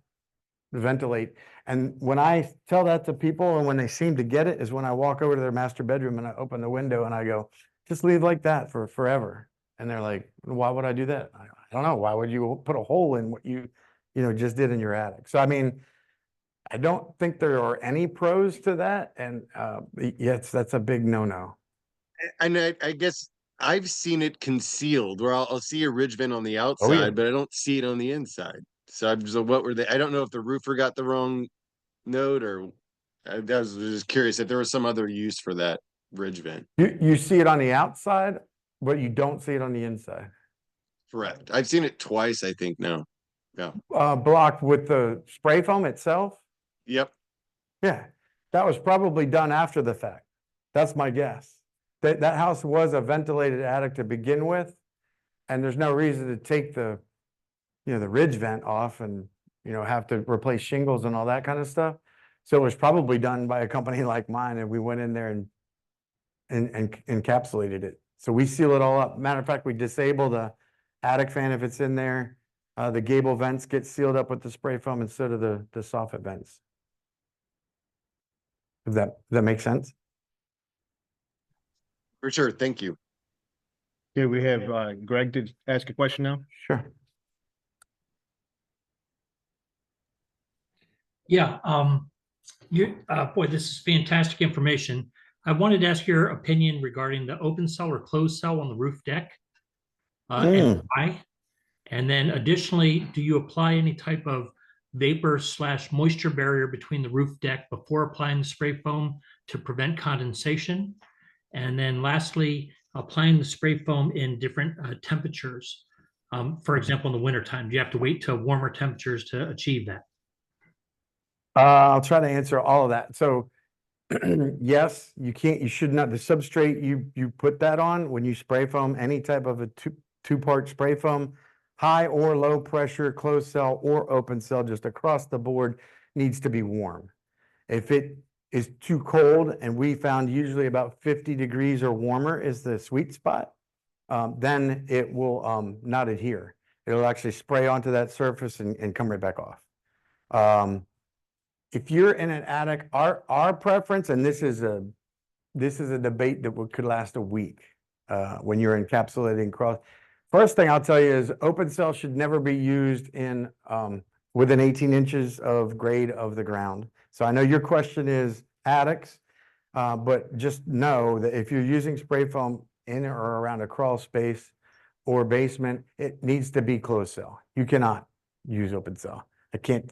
ventilate. And when I tell that to people and when they seem to get it is when I walk over to their master bedroom and I open the window and I go, just leave like that for forever. And they're like, why would I do that? I don't know. Why would you put a hole in what you just did in your attic? So, I mean, I don't think there are any pros to that. And yes, that's a big no-no. And I guess I've seen it concealed where I'll see a ridge vent on the outside, but I don't see it on the inside. So what were they? I don't know if the roofer got the wrong note or I was just curious if there was some other use for that ridge vent. You see it on the outside, but you don't see it on the inside. Correct. I've seen it twice, I think now. Yeah. Blocked with the spray foam itself. Yep. Yeah, that was probably done after the fact. That's my guess. That house was a ventilated attic to begin with, and there's no reason to take the ridge vent off and, have to replace shingles and all that kind of stuff. So it was probably done by a company like mine, and we went in there and encapsulated it. So we seal it all up. Matter of fact, we disable the attic fan if it's in there. The gable vents get sealed up with the spray foam instead of the soffit vents. Does that make sense? For sure. Thank you. Okay, we have Greg to ask a question now. Sure. Yeah, boy, this is fantastic information. I wanted to ask your opinion regarding the open cell or closed cell on the roof deck. And why? And then additionally, do you apply any type of vapor/moisture barrier between the roof deck before applying the spray foam to prevent condensation? And then lastly, applying the spray foam in different temperatures. For example, in the wintertime, do you have to wait till warmer temperatures to achieve that? I'll try to answer all of that. So Yes, you can't, you should not, the substrate you put that on, when you spray foam, any type of a two-part spray foam, high or low pressure, closed cell or open cell, just across the board, needs to be warm. If it is too cold, and we found usually about 50 degrees or warmer is the sweet spot, then it will not adhere. It'll actually spray onto that surface and come right back off. If you're in an attic, our preference, and this is a debate that could last a week, when you're encapsulating cross. First thing I'll tell you is open cell should never be used in, within 18 inches of grade of the ground. So I know your question is attics, but just know that if you're using spray foam in or around a crawl space or basement, it needs to be closed cell. You cannot use open cell. I can't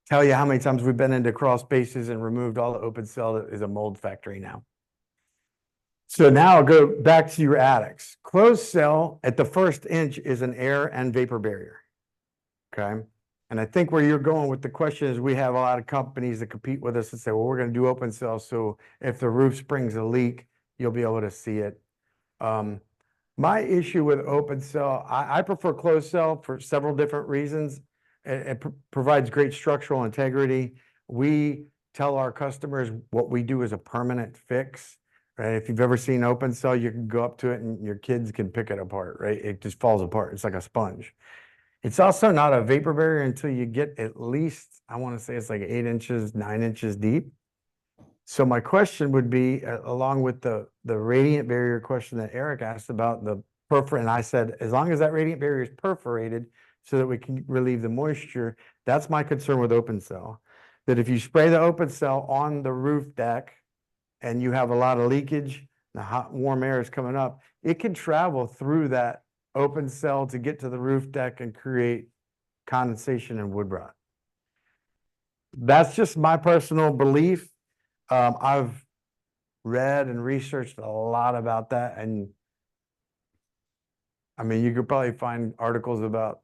tell you how many times we've been into crawl spaces and removed all the open cell that is a mold factory now. So now I'll go back to your attics. Closed cell at the first inch is an air and vapor barrier. Okay. And I think where you're going with the question is we have a lot of companies that compete with us and say, well, we're going to do open cell. So if the roof springs a leak, you'll be able to see it. My issue with open cell, I prefer closed cell for several different reasons. It provides great structural integrity. We tell our customers what we do is a permanent fix. Right? If you've ever seen open cell, you can go up to it and your kids can pick it apart, right? It just falls apart. It's like a sponge. It's also not a vapor barrier until you get at least, I want to say it's like 8 inches, 9 inches deep. So my question would be, along with the radiant barrier question that Eric asked about the perforate, and I said, as long as that radiant barrier is perforated so that we can relieve the moisture, that's my concern with open cell. That if you spray the open cell on the roof deck, and you have a lot of leakage, the hot, warm air is coming up, it can travel through that open cell to get to the roof deck and create condensation and wood rot. That's just my personal belief. I've read and researched a lot about that, and I mean, you could probably find articles about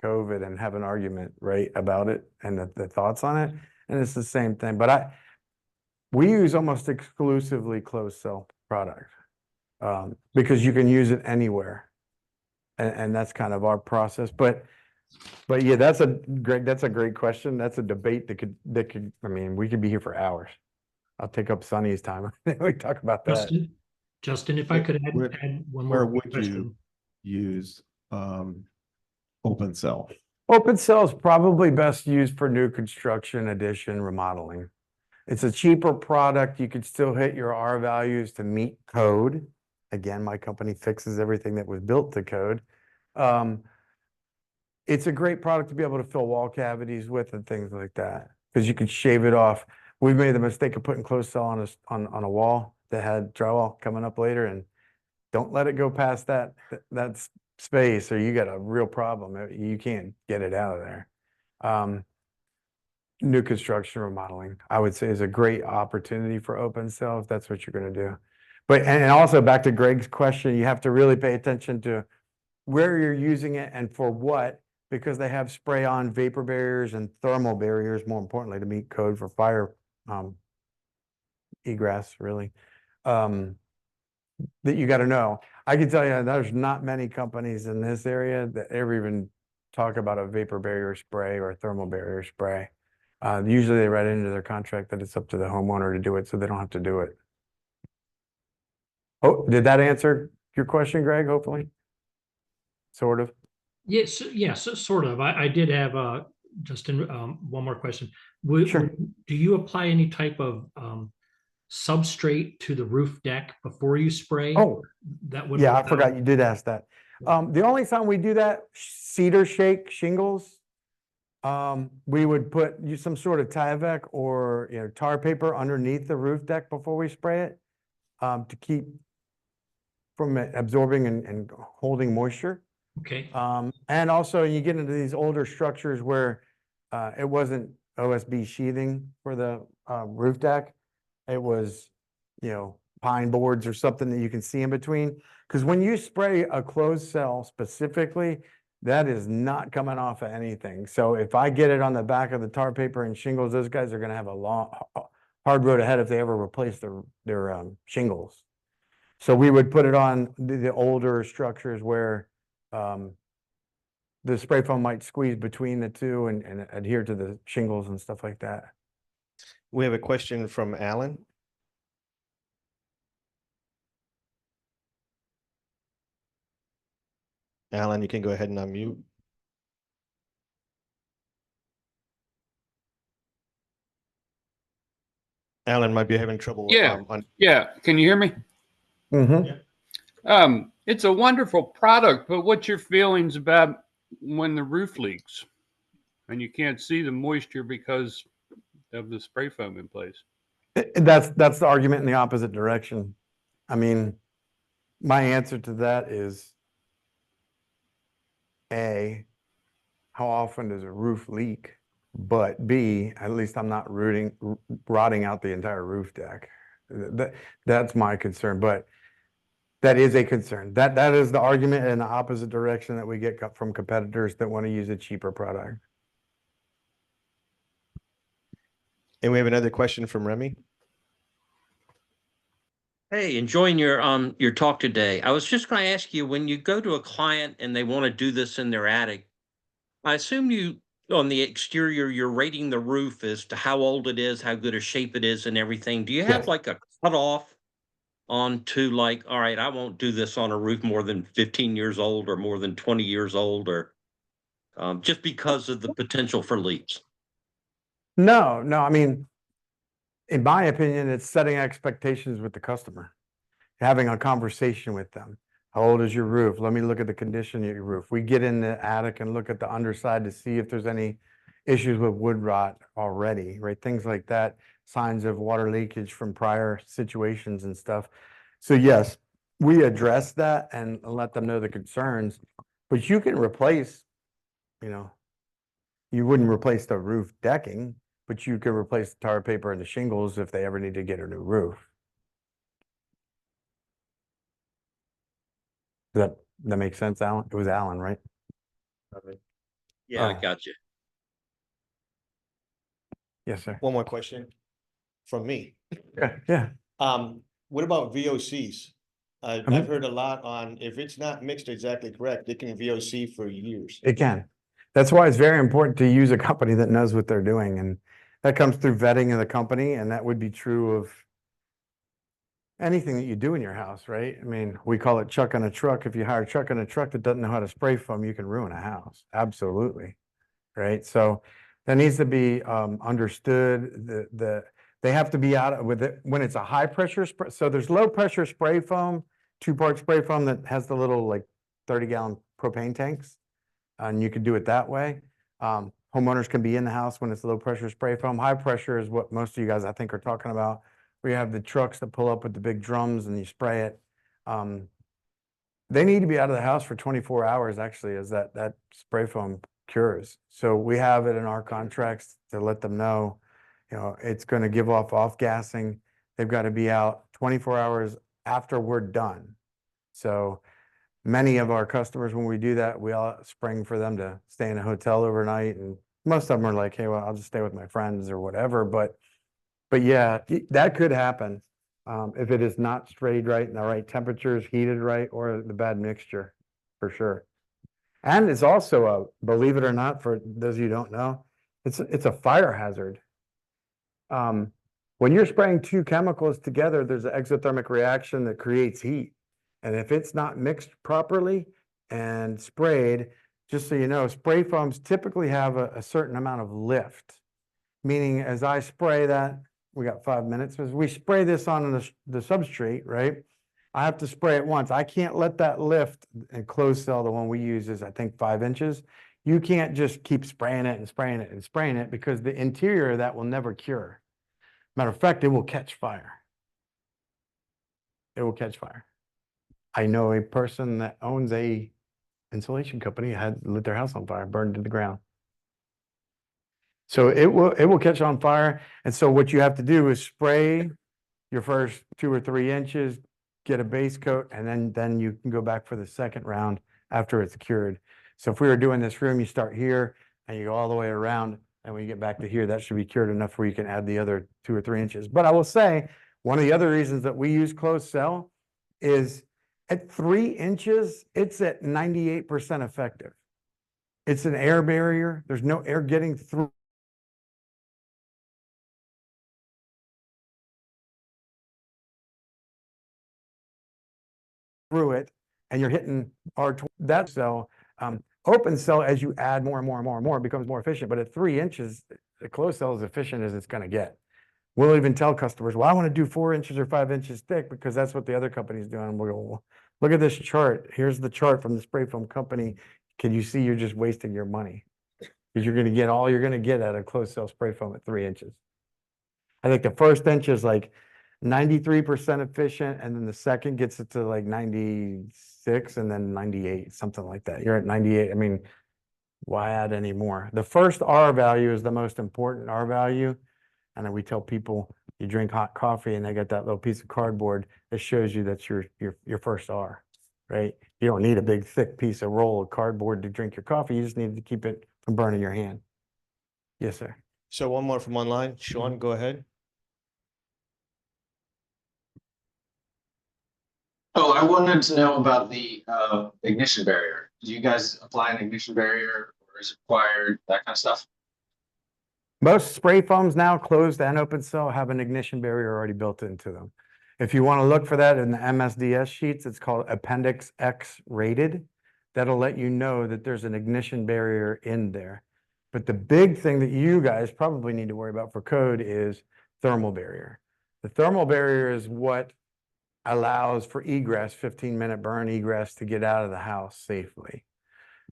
COVID and have an argument, right, about it and the thoughts on it, and it's the same thing. But we use almost exclusively closed cell product, because you can use it anywhere. And that's kind of our process. But yeah, that's a great question. That's a debate that could, I mean, we could be here for hours. I'll take up Sonny's time. We talk about that. Justin, if I could add one more Where would question. you use open cell? Open cell is probably best used for new construction, addition, remodeling. It's a cheaper product. You could still hit your R values to meet code. Again, my company fixes everything that was built to code. It's a great product to be able to fill wall cavities with and things like that, because you can shave it off. We've made the mistake of putting closed cell on a wall that had drywall coming up later, and don't let it go past that space, or you got a real problem. You can't get it out of there. New construction remodeling, I would say, is a great opportunity for open cell if that's what you're going to do. But and also back to Greg's question, you have to really pay attention to where you're using it and for what, because they have spray-on vapor barriers and thermal barriers, more importantly, to meet code for fire egress, really, that you got to know. I can tell you there's not many companies in this area that ever even talk about a vapor barrier spray or a thermal barrier spray. Usually they write into their contract that it's up to the homeowner to do it, so they don't have to do it. Oh, did that answer your question, Greg? Hopefully. Sort of. Yes, sort of. I did have Justin, one more question. Sure. Do you apply any type of substrate to the roof deck before you spray? Oh, that would yeah, I forgot you did ask that. The only time we do that, cedar shake shingles, we would use some sort of Tyvek or tar paper underneath the roof deck before we spray it, to keep from it absorbing and holding moisture. Okay. And also you get into these older structures where it wasn't OSB sheathing for the roof deck. It was, pine boards or something that you can see in between. Because when you spray a closed cell specifically, that is not coming off of anything. So if I get it on the back of the tar paper and shingles, those guys are going to have a hard road ahead if they ever replace their shingles. So we would put it on the older structures where the spray foam might squeeze between the two and adhere to the shingles and stuff like that. We have a question from Alan. Alan, you can go ahead and unmute. Alan might be having trouble. Yeah. Yeah, can you hear me? Mm-hmm. It's a wonderful product, but what's your feelings about when the roof leaks and you can't see the moisture because of the spray foam in place? That's the argument in the opposite direction. I mean, my answer to that is A, how often does a roof leak? But B, at least I'm not rotting out the entire roof deck. That's my concern, but that is a concern. That is the argument in the opposite direction that we get from competitors that want to use a cheaper product. And we have another question from Remy. Hey, enjoying your talk today. I was just going to ask you, when you go to a client and they want to do this in their attic, I assume you, on the exterior, you're rating the roof as to how old it is, how good a shape it is and everything. Do you have Yes. like a cutoff on to like, all right, I won't do this on a roof more than 15 years old or more than 20 years old, or just because of the potential for leaks? No, I mean, in my opinion, it's setting expectations with the customer, having a conversation with them. How old is your roof? Let me look at the condition of your roof. We get in the attic and look at the underside to see if there's any issues with wood rot already, right? Things like that, signs of water leakage from prior situations and stuff. So yes, we address that and let them know the concerns, but you can replace, you wouldn't replace the roof decking, but you could replace the tar paper and the shingles if they ever need to get a new roof. Does that make sense, Alan? It was Alan, right? Yeah, I Oh. got you. Yes, sir. One more question from me. Yeah. What about VOCs? I've heard a lot on, if it's not mixed exactly correct, it can VOC for years. It can. That's why it's very important to use a company that knows what they're doing. And that comes through vetting of the company. And that would be true of anything that you do in your house, right? I mean, we call it chuck on a truck. If you hire a chuck on a truck that doesn't know how to spray foam, you can ruin a house. Absolutely. Right. So that needs to be understood. They have to be out with it when it's a high pressure spray. So there's low pressure spray foam, 2-part spray foam that has the little like 30-gallon propane tanks. And you can do it that way. Homeowners can be in the house when it's low pressure spray foam. High pressure is what most of you guys, I think, are talking about, where you have the trucks that pull up with the big drums and you spray it. They need to be out of the house for 24 hours, actually, as that spray foam cures. So we have it in our contracts to let them know, it's going to give off gassing. They've got to be out 24 hours after we're done. So many of our customers, when we do that, we all spring for them to stay in a hotel overnight. And most of them are like, hey, well, I'll just stay with my friends or whatever. But yeah, that could happen if it is not sprayed right and the right temperatures, heated right, or the bad mixture, for sure. And it's also believe it or not, for those of you who don't know, it's a fire hazard. When you're spraying two chemicals together, there's an exothermic reaction that creates heat. And if it's not mixed properly and sprayed, just so you know, spray foams typically have a certain amount of lift. Meaning, as I spray that, we got 5 minutes, as we spray this on the substrate, right? I have to spray it once. I can't let that lift, and closed cell, the one we use is, I think, 5 inches. You can't just keep spraying it and spraying it and spraying it, because the interior of that will never cure. Matter of fact, it will catch fire. It will catch fire. I know a person that owns a insulation company, had lit their house on fire, burned to the ground. So it will catch on fire. And so what you have to do is spray your first 2 or 3 inches, get a base coat, and then you can go back for the second round after it's cured. So if we were doing this room, you start here and you go all the way around. And when you get back to here, that should be cured enough where you can add the other 2 or 3 inches. But I will say, one of the other reasons that we use closed cell is at 3 inches, it's at 98% effective. It's an air barrier. There's no air getting through it, and you're hitting that cell. Open cell, as you add more and more and more and more, becomes more efficient. But at 3 inches, the closed cell is efficient as it's going to get. We'll even tell customers, well, I want to do 4 inches or 5 inches thick because that's what the other company's doing. We'll go, well, look at this chart. Here's the chart from the spray foam company. Can you see you're just wasting your money? Because you're going to get all you're going to get out of closed cell spray foam at 3 inches. I think the first inch is like 93% efficient, and then the second gets it to like 96, and then 98, something like that. You're at 98. I mean, why add any more? The first R value is the most important R value. And then we tell people, you drink hot coffee and they got that little piece of cardboard that shows you that's your first R, right? You don't need a big thick piece of roll of cardboard to drink your coffee. You just need to keep it from burning your hand. Yes, sir. So one more from online. Sean, go ahead. Oh, I wanted to know about the ignition barrier. Do you guys apply an ignition barrier, or is it required, that kind of stuff? Most spray foams now, closed and open cell, have an ignition barrier already built into them. If you want to look for that in the MSDS sheets, it's called Appendix X rated. That'll let you know that there's an ignition barrier in there. But the big thing that you guys probably need to worry about for code is thermal barrier. The thermal barrier is what allows for egress, 15-minute burn egress, to get out of the house safely.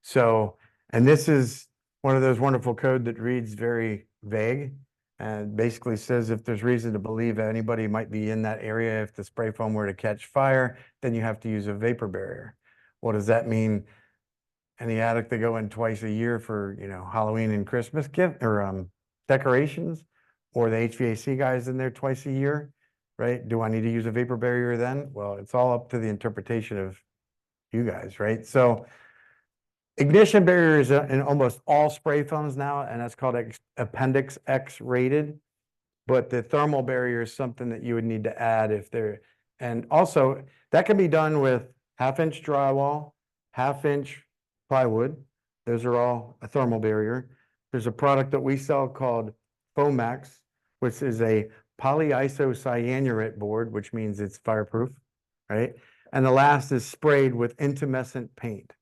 So, and this is one of those wonderful code that reads very vague and basically says if there's reason to believe anybody might be in that area, if the spray foam were to catch fire, then you have to use a vapor barrier. What does that mean? Any attic they go in twice a year for, you know, Halloween and Christmas gift or decorations, or the HVAC guys in there twice a year, right? Do I need to use a vapor barrier then? Well, it's all up to the interpretation of you guys, right? So ignition barrier is in almost all spray foams now, and that's called Appendix X rated. But the thermal barrier is something that you would need to add if they're, and also that can be done with 1/2-inch drywall, 1/2-inch plywood. Those are all a thermal barrier. There's a product that we sell called Fomax, which is a polyisocyanurate board, which means it's fireproof, right? And the last is sprayed with intumescent paint.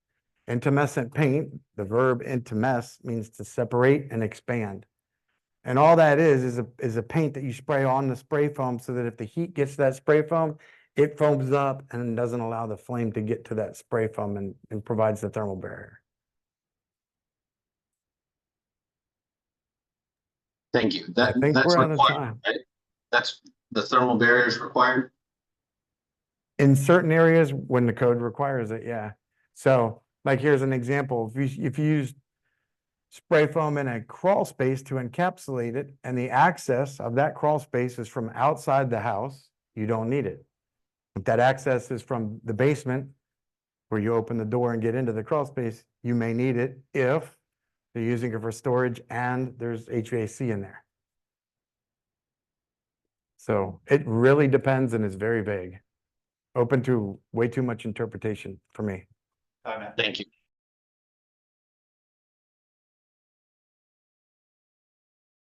Intumescent paint, the verb intumesce, means to separate and expand. And all that is a paint that you spray on the spray foam so that if the heat gets to that spray foam, it foams up and doesn't allow the flame to get to that spray foam and provides the thermal barrier. Thank you. I think That's we're out of required, time. right? That's the thermal barrier is required. In certain areas, when the code requires it, yeah. So, like, here's an example. If you use spray foam in a crawl space to encapsulate it, and the access of that crawl space is from outside the house, you don't need it. If that access is from the basement, where you open the door and get into the crawl space, you may need it if they're using it for storage and there's HVAC in there. So it really depends and is very vague. Open to way too much interpretation for me. Thank you.